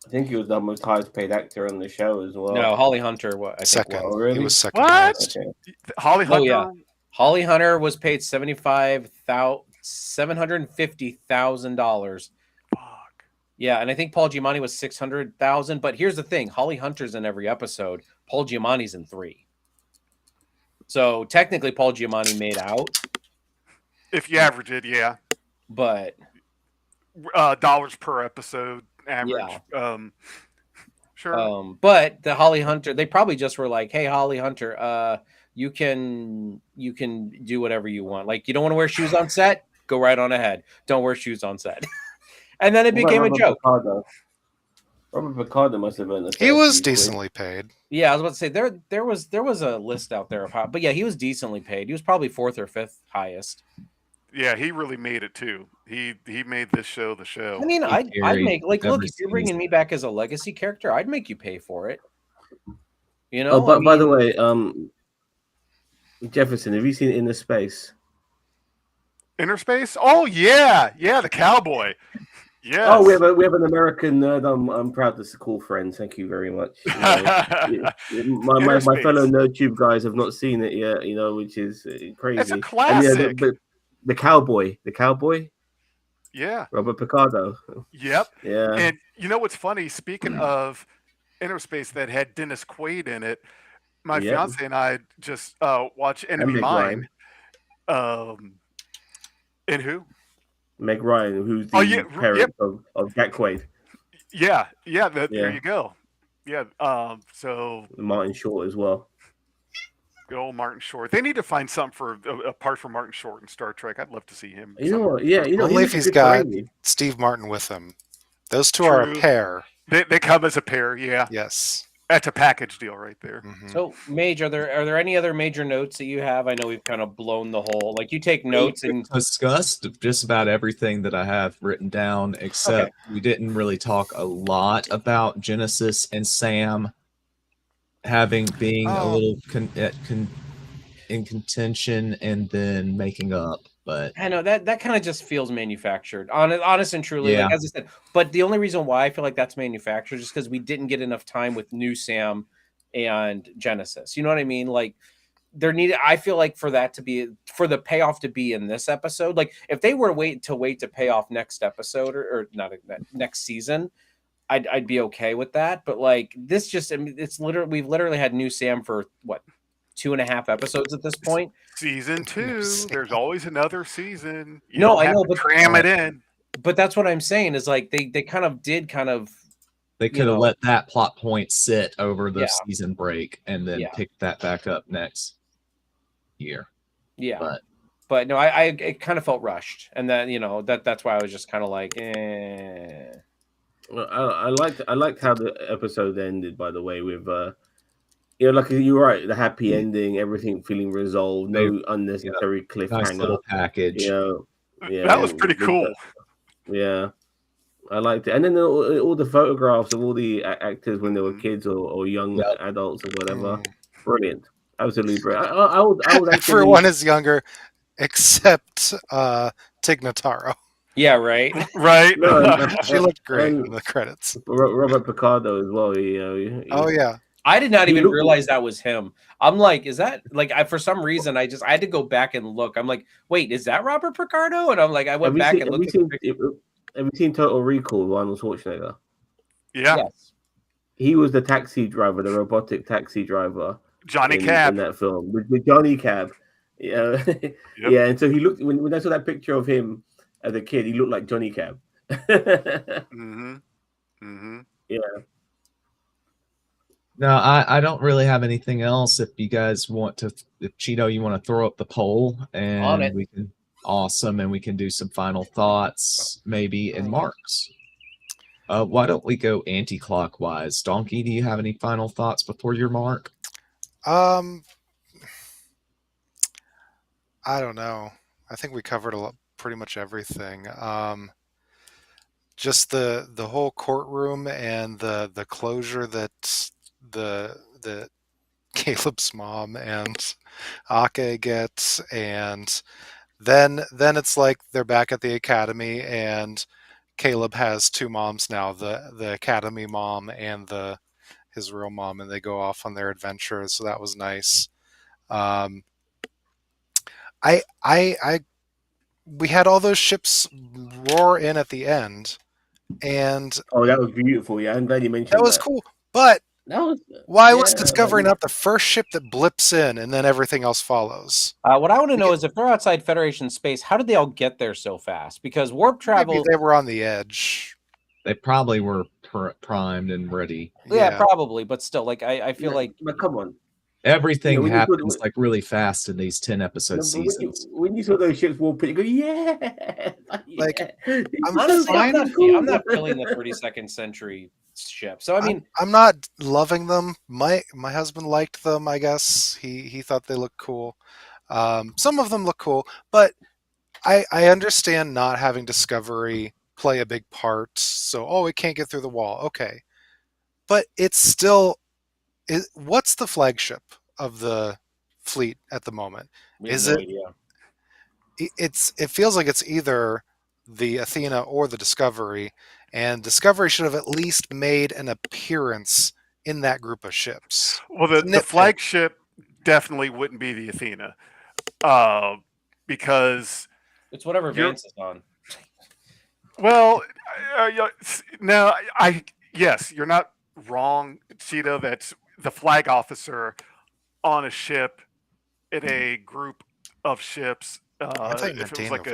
think he was the most highest paid actor on the show as well. No, Holly Hunter. Second. Really? He was second. What? Okay. Holly Hunter. Oh yeah, Holly Hunter was paid $750,000. Fuck. Yeah, and I think Paul Giamatti was $600,000. But here's the thing: Holly Hunter's in every episode. Paul Giamatti's in 3. So technically, Paul Giamatti made out. If you average it, yeah. But dollars per episode average. Yeah. Sure. But the Holly Hunter, they probably just were like, "Hey, Holly Hunter, you can do whatever you want. Like, you don't want to wear shoes on set? Go right on ahead. Don't wear shoes on set." And then it became a joke. Robert Picardo must have been. He was decently paid. Yeah, I was about to say there was a list out there of how, but yeah, he was decently paid. He was probably 4th or 5th highest. Yeah, he really made it too. He made this show the show. I mean, I'd make, like, look, if you're bringing me back as a legacy character, I'd make you pay for it. Oh, but by the way, Jefferson, have you seen Inner Space? Inner Space? Oh yeah, the cowboy. Yes. Oh, we have an American nerd. I'm proud to call friend. Thank you very much. My fellow NerdTube guys have not seen it yet. Which is crazy. It's a classic. But the cowboy. Yeah. Robert Picardo. Yep. Yeah. And you know what's funny? Speaking of Inner Space that had Dennis Quaid in it, my fiance and I just watched Enemy Mine. And who? Meg Ryan, who's the parent of Jack Quaid. Yeah. There you go. Yeah. So Martin Short as well. good old Martin Short. They need to find something for apart from Martin Short in Star Trek. I'd love to see him. You know what? Yeah, Only if he's he's got Steve Martin with him. Those two are a pair. They come as a pair. Yeah. Yes. That's a package deal right there. Mm-hmm. So, Mage, are there any other major notes that you have? I know we've kind of blown the whole. Like, you take notes and discussed just about everything that I have written down, except we didn't really talk a lot about Genesis and Sam being a little in contention and then making up. But I know that kind of just feels manufactured. Honest and truly, Yeah. like as I said. But the only reason why I feel like that's manufactured is because we didn't get enough time with New Sam and Genesis. You know what I mean? Like I feel like for the payoff to be in this episode, like if they were to wait to pay off next episode or not next season, I'd be okay with that. But like this just, I mean, we've literally had New Sam for what, 2.5 episodes at this point. Season 2. There's always another season. I know, but cram it in. But that's what I'm saying is like they kind of they could have let that plot point sit over the season break and then pick that back up next year. Yeah. But no, it kind of felt rushed, and then that's why I was just kind of like, eh. Well, I liked how the episode ended. By the way, with like you're right, the happy ending, everything feeling resolved, no unnecessary cliffhanger. Nice little package. That was pretty cool. Yeah, I liked it. And then all the photographs of all the actors when they were kids or young adults or whatever, brilliant, absolutely brilliant. I would actually... Everyone is younger except Tig Notaro. Yeah, right. Right. No, she looked great in the credits. Robert Picardo as well. Oh yeah. I did not even realize that was him. I'm like, is that like for some reason I had to go back and look. I'm like, wait, is that Robert Picardo? And I'm like, I went back and looked at the picture. Have you seen Total Recall with Arnold Schwarzenegger? Yeah. Yes. He was the taxi driver, the robotic taxi driver. Johnny Cab. In that film. With Johnny Cab. Yeah. Yeah, and so he looked when I saw that picture of him as a kid, he looked like Johnny Cab. Mm-hmm. Mm-hmm. Yeah. No, I don't really have anything else. If you guys want to, if Cheeto, you want to throw up the poll and we can, awesome, and we can do some final thoughts maybe in marks. Why don't we go anti-clockwise? Donkey, do you have any final thoughts before your mark? I don't know. I think we covered pretty much everything. Just the whole courtroom and the closure that the Caleb's mom and Ake gets, and then it's like they're back at the academy and Caleb has two moms now, the academy mom and his real mom, and they go off on their adventures, so that was nice. We had all those ships roar in at the end, and that was beautiful. Yeah, I'm glad you mentioned that. Was cool, but why was Discovery not the first ship that blips in and then everything else follows? What I want to know is if they're outside Federation space, how did they all get there so fast? Because warp travel... Maybe they were on the edge. They probably were primed and ready. Yeah, probably, but still, like I feel like... But come on. Everything happens like really fast in these 10-episode seasons. When you saw those ships warp, you go, yeah! Like, honestly, I'm not feeling the 32nd century ship. So I mean, I'm not loving them. My husband liked them. I guess he thought they looked cool. Some of them look cool, but I understand not having Discovery play a big part. So it can't get through the wall. Okay, but it's still. What's the flagship of the fleet at the moment? Is it? It feels like it's either the Athena or the Discovery, and Discovery should have at least made an appearance in that group of ships. Well, the flagship definitely wouldn't be the Athena, because it's whatever Vance is on. Well, no, yes, you're not wrong, Cheeto. That's the flag officer on a ship in a group of ships. If it was like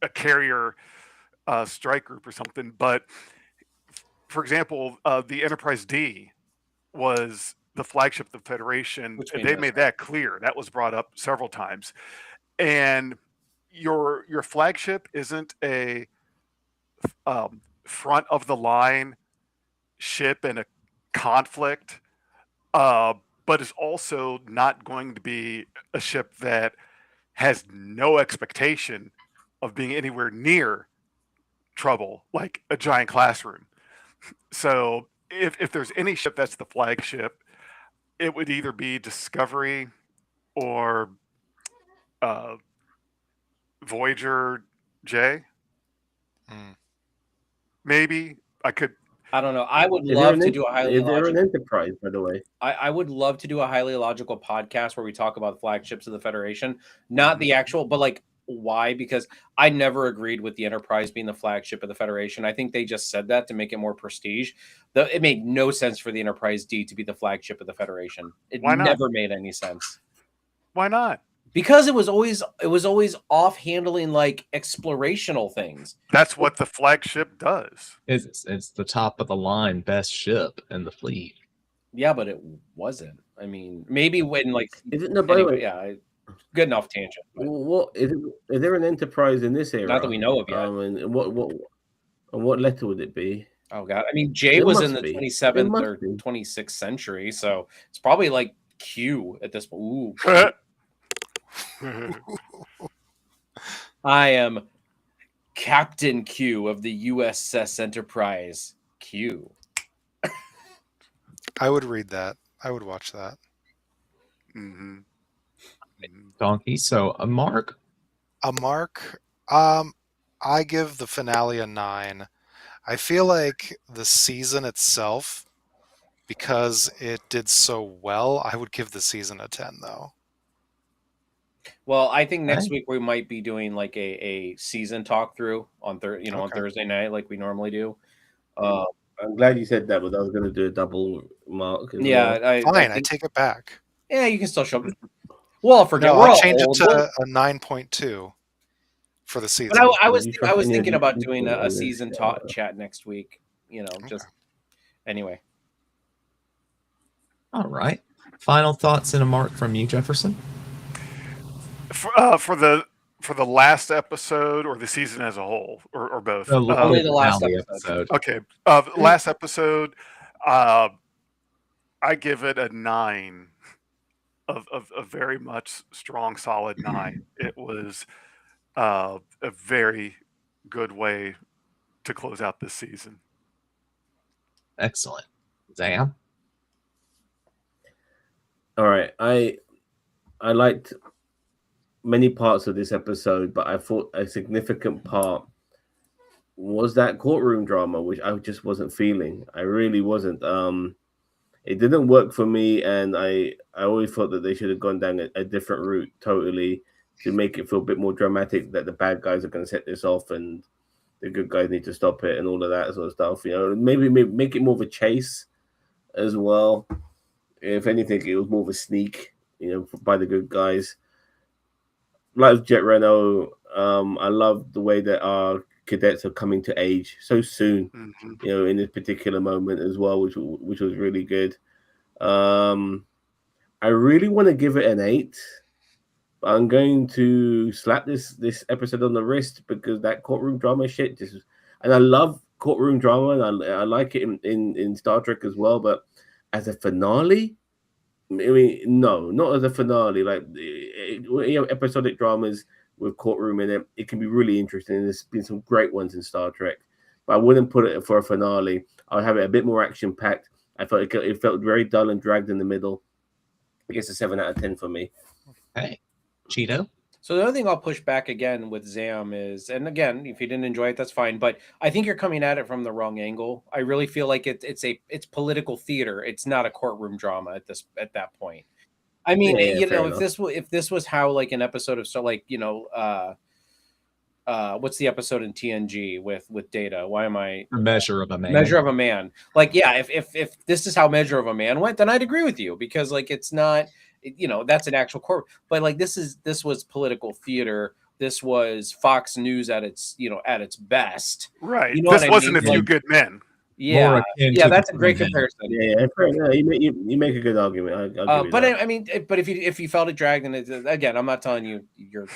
a carrier strike group or something, but for example, the Enterprise D was the flagship of the Federation. Which And we they know, made that clear. That was brought up several times. And your flagship isn't a front of the line ship in a conflict, but is also not going to be a ship that has no expectation of being anywhere near trouble, like a giant classroom. So if there's any ship that's the flagship, it would either be Discovery or Voyager J. Maybe I could. I don't know. I would love to do a highly Is there logical. an Enterprise, by the way? I would love to do a highly logical podcast where we talk about the flagships of the Federation, not the actual, but like why? Because I never agreed with the Enterprise being the flagship of the Federation. I think they just said that to make it more prestige. It made no sense for the Enterprise D to be the flagship of the Federation. It Why not? never made any sense. Why not? Because it was always off handling like explorational things. That's what the flagship does. It's the top of the line best ship in the fleet. Yeah, but it wasn't. I mean, maybe when like Is it no? By the way, yeah, good enough tangent. But what is there an Enterprise in this era? not that we know of yet. And what letter would it be? Oh god, I mean, J It was must in the be. 27th It or must be. 26th century, so it's probably like Q at this point. Ooh, I am Captain Q of the USS Enterprise. Q. I would read that. I would watch that. Mm-hmm. Donkey. So a mark. A mark. I give the finale a 9. I feel like the season itself, because it did so well, I would give the season a 10 though. Well, I think next Okay. week we might be doing like a season talk through on on Okay. Thursday night, like we normally do. I'm glad you said that, but I was going to do a double mark. As Yeah, well. Fine, I think, take it back. yeah, you can still show. Well, forget. No, we're I'll all change old. it to a 9.2 for the season. But I was You I was trust thinking any about of doing these a people season in this, talk chat next week. You know, just anyway. All right. Final thoughts and a mark from you, Jefferson. For the last episode or the season as a whole, or both. Only the last finale episode. Okay. Last episode, I give it a 9 of a very much strong, solid 9. It was a very good way to close out this season. Excellent. Zam. All right, I liked many parts of this episode, but I thought a significant part was that courtroom drama, which I just wasn't feeling. I really wasn't. It didn't work for me, and I always thought that they should have gone down a different route totally to make it feel a bit more dramatic that the bad guys are going to set this off and the good guys need to stop it and all of that sort of stuff. You know, maybe make it more of a chase as well. If anything, it was more of a sneak, you know, by the good guys. Like Jet Reno, I love the way that our cadets are coming to age so soon, you know, in this particular moment as well, which was really good. I really want to give it an 8. But I'm going to slap this episode on the wrist because that courtroom drama shit and I love courtroom drama and I like it in Star Trek as well, but as a finale, I mean, no, not as a finale. Like, you know, episodic dramas with courtroom in it, it can be really interesting. There's been some great ones in Star Trek, but I wouldn't put it for a finale. I would have it a bit more action packed. I felt it felt very dull and dragged in the middle. I guess a 7 out of 10 for me. Hey, Cheeto. So the other thing I'll push back again with Zam is, and again, if you didn't enjoy it, that's fine. But I think you're coming at it from the wrong angle. I really feel like it's political theater. It's not a courtroom drama at that point. I mean, Yeah, you know, fair if this was how like an episode of what's the episode in TNG with Data? Why am I Measure of a Man. Measure of a Man? Like, yeah, if this is how Measure of a Man went, then I'd agree with you because like it's not. You know, that's an actual court, but like this was political theater. This was Fox News at its best. Right. You know this what I wasn't mean? A Few Good Men. Yeah, akin yeah, to that's a the great Superman. comparison. Yeah, fair enough. You make a good argument. I'll give you But that. I mean, but if you felt it dragged, and again, I'm not telling you you're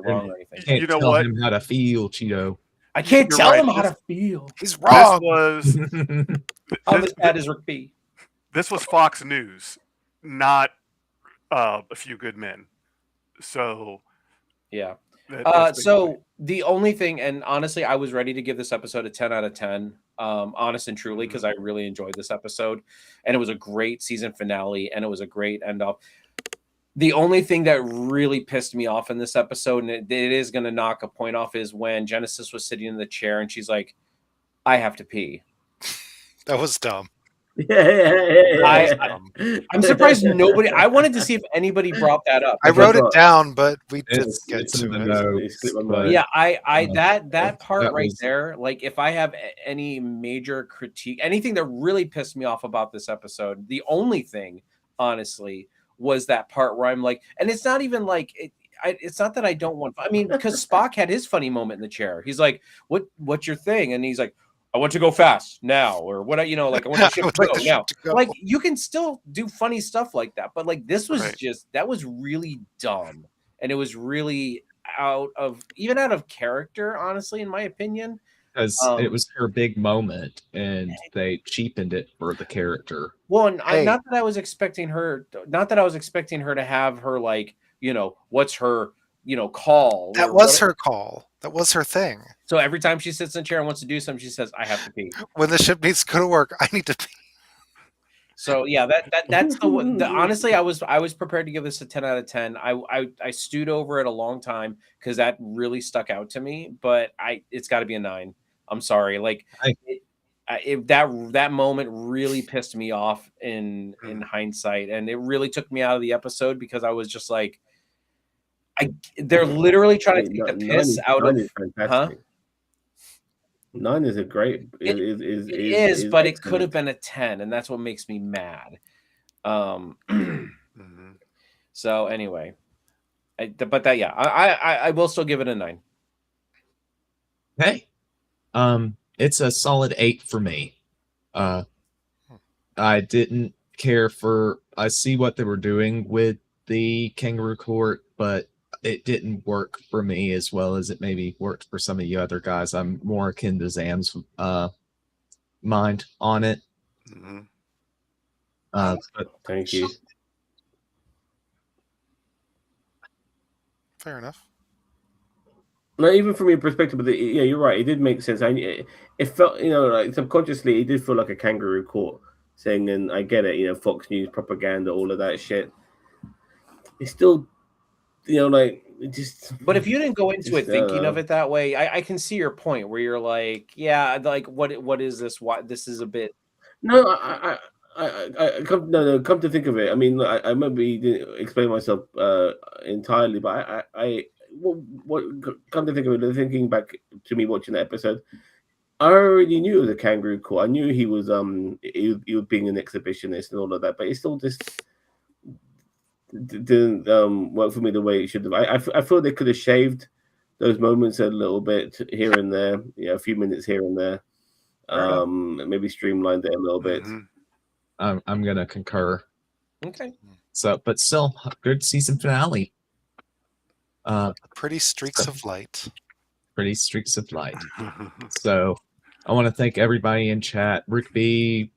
wrong or anything. Can't You know tell what? him how to feel, Cheeto. I can't You're tell right. him how to feel. He's This wrong. was I'm this, as bad as Rick B. this was Fox News, not A Few Good Men. So Yeah. that's So the only thing, and honestly, I was ready to give this episode a 10 out of 10, honest and truly, because I really enjoyed this episode, and it was a great season finale, and it was a great end off. The only thing that really pissed me off in this episode, and it is going to knock a point off, is when Genesis was sitting in the chair and she's like, "I have to pee." That was dumb. I'm surprised nobody. I wanted to see if anybody brought that up. I wrote it down, but we didn't It's get in to the it. notes, but Yeah, that part that right was- there, like if I have any major critique, anything that really pissed me off about this episode, the only thing, honestly, was that part where I'm like, and it's not even like it's not that I don't want. I mean, because Spock had his funny moment in the chair. He's like, "What's your thing?" And he's like, "I want to go fast now," or what? Like I want the ship I to would like go the now. ship to go. Like you can still do funny stuff like that, but like this was Right. that was really dumb, and it was really out of character, honestly, in my opinion. because it was her big moment, and they cheapened it for the character. Well, and Hey. not that I was expecting her to have her like, what's her, call. That or was whatever. her call. That was her thing. So every time she sits in a chair and wants to do something, she says, "I have to pee." When the ship needs to go to work, I need to pee. So yeah, that's the honestly, I was prepared to give this a 10 out of 10. I stewed over it a long time because that really stuck out to me, but it's got to be a 9. I'm sorry, like that moment really pissed me off in hindsight, and it really took me out of the episode because I was just like, they're literally trying to take the piss out of. Fantastic. 9 is a great. It is, but it could have been a 10, and that's what makes me mad. So anyway, I will still give it a 9. Hey, it's a solid 8 for me. I didn't care for. I see what they were doing with the kangaroo court, but it didn't work for me as well as it maybe worked for some of you other guys. I'm more akin to Zam's mind on it. But Thank you. Fair enough. No, even from your perspective, but yeah, you're right. It did make sense. It felt, like subconsciously, it did feel like a kangaroo court saying, and I get it, Fox News propaganda, all of that shit. It's still, like it just. But if you didn't go into it thinking of it that way, I can see your point where you're like, yeah, like what is this? Why this is a bit. No, come to think of it. I mean, I maybe didn't explain myself entirely, but what come to think of it, thinking back to me watching the episode, I already knew it was a kangaroo court. I knew he was he was being an exhibitionist and all of that, but it still just didn't work for me the way it should have. I feel they could have shaved those moments a little bit here and there, a few minutes here and there. Maybe streamlined it a little bit. I'm gonna concur. Okay. So, but still, good season finale. Pretty streaks of light. Pretty streaks of light. So, I want to thank everybody in chat. Rick B,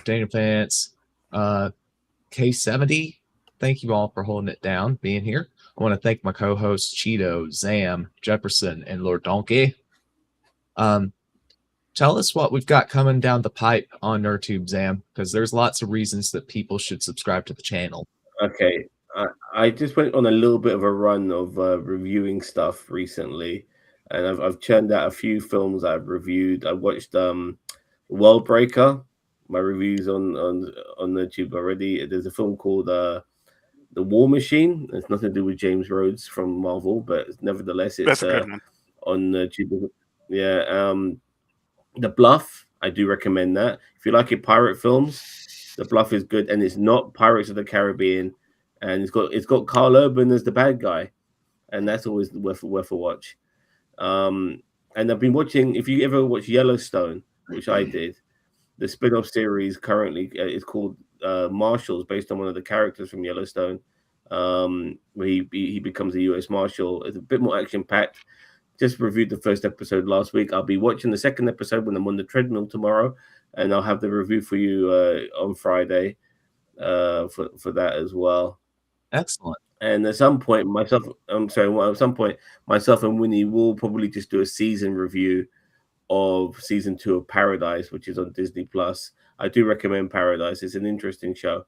Daniel Vance, K70. Thank you all for holding it down, being here. I want to thank my co-hosts Cheeto, Zam, Jefferson, and Lord Donkey. Tell us what we've got coming down the pipe on NerdTube, Zam, because there's lots of reasons that people should subscribe to the channel. Okay, I just went on a little bit of a run of reviewing stuff recently, and I've churned out a few films I've reviewed. I watched World Breaker. My reviews on YouTube already. There's a film called The War Machine. It's nothing to do with James Rhodes from Marvel, but nevertheless, it's That's a good one. on YouTube. Yeah. The Bluff, I do recommend that. If you like your pirate films, The Bluff is good, and it's not Pirates of the Caribbean, and it's got Carl Urban as the bad guy, and that's always worth a watch. And I've been watching. If you ever watch Yellowstone, which I did, the spin-off series currently is called Marshals, based on one of the characters from Yellowstone, where he becomes a U.S. Marshal. It's a bit more action-packed. Just reviewed the first episode last week. I'll be watching the second episode when I'm on the treadmill tomorrow, and I'll have the review for you on Friday for that as well. Excellent. And at some point, myself and Winnie will probably just do a season review of season 2 of Paradise, which is on Disney Plus. I do recommend Paradise. It's an interesting show.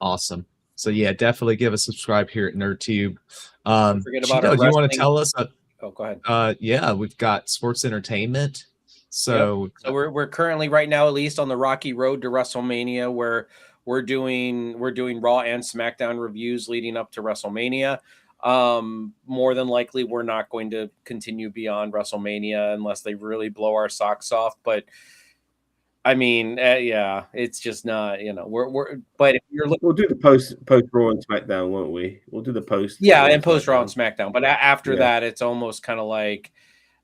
Awesome. So yeah, definitely give a subscribe here at NerdTube. Forget about Cheeto, do you want to tell us? Oh, go ahead. Yeah, we've got sports entertainment. So, yep. So we're currently right now, at least on the rocky road to WrestleMania, where we're doing Raw and SmackDown reviews leading up to WrestleMania. More than likely, we're not going to continue beyond WrestleMania unless they really blow our socks off. But I mean, yeah, it's just not, we're. But if you're looking, we'll do the post Raw and SmackDown, won't we? We'll do the post. Yeah, and post Raw and SmackDown. But after that, it's almost kind of like,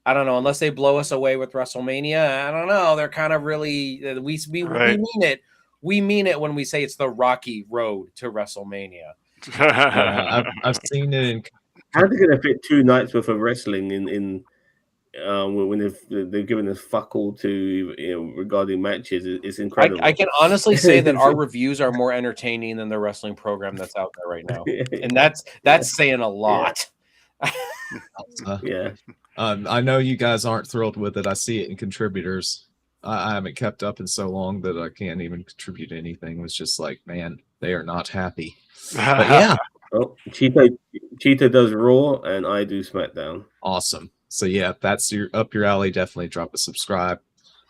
I don't know, unless they blow us away with WrestleMania. I don't know. They're kind of really we mean it. We mean it when we say it's the rocky road to WrestleMania. Yeah, I've seen it. How are they going to fit 2 nights worth of wrestling in when they've given us fuck all to regarding matches? It's incredible. I can honestly say that our reviews are more entertaining than the wrestling program that's out there right now, and that's saying a lot. Yeah. I know you guys aren't thrilled with it. I see it in contributors. I haven't kept up in so long that I can't even contribute anything. It's just like, man, they are not happy. But yeah. Well, Cheetah does Raw and I do SmackDown. Awesome. So yeah, if that's up your alley, definitely drop a subscribe.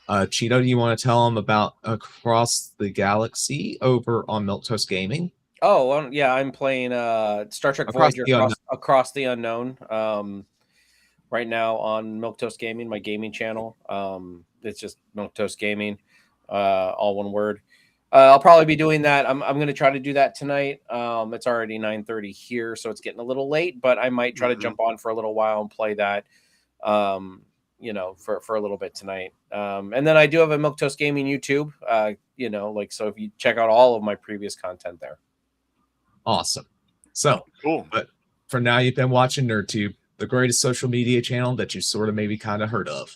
Cheeto, do you want to tell them about Across the Galaxy over on Milquetoast Gaming? Oh, well, yeah, I'm playing Star Trek Voyager Across the Unknown right now on Milquetoast Gaming, my gaming channel. It's just Milquetoast Gaming, all one word. I'll probably be doing that. I'm going to try to do that tonight. It's already 9:30 here, so it's getting a little late, but I might try to jump on for a little while and play that, for a little bit tonight. And then I do have a Milquetoast Gaming YouTube, so if you check out all of my previous content there. Awesome. So, cool. But for now, you've been watching NerdTube, the greatest social media channel that you sort of maybe kind of heard of.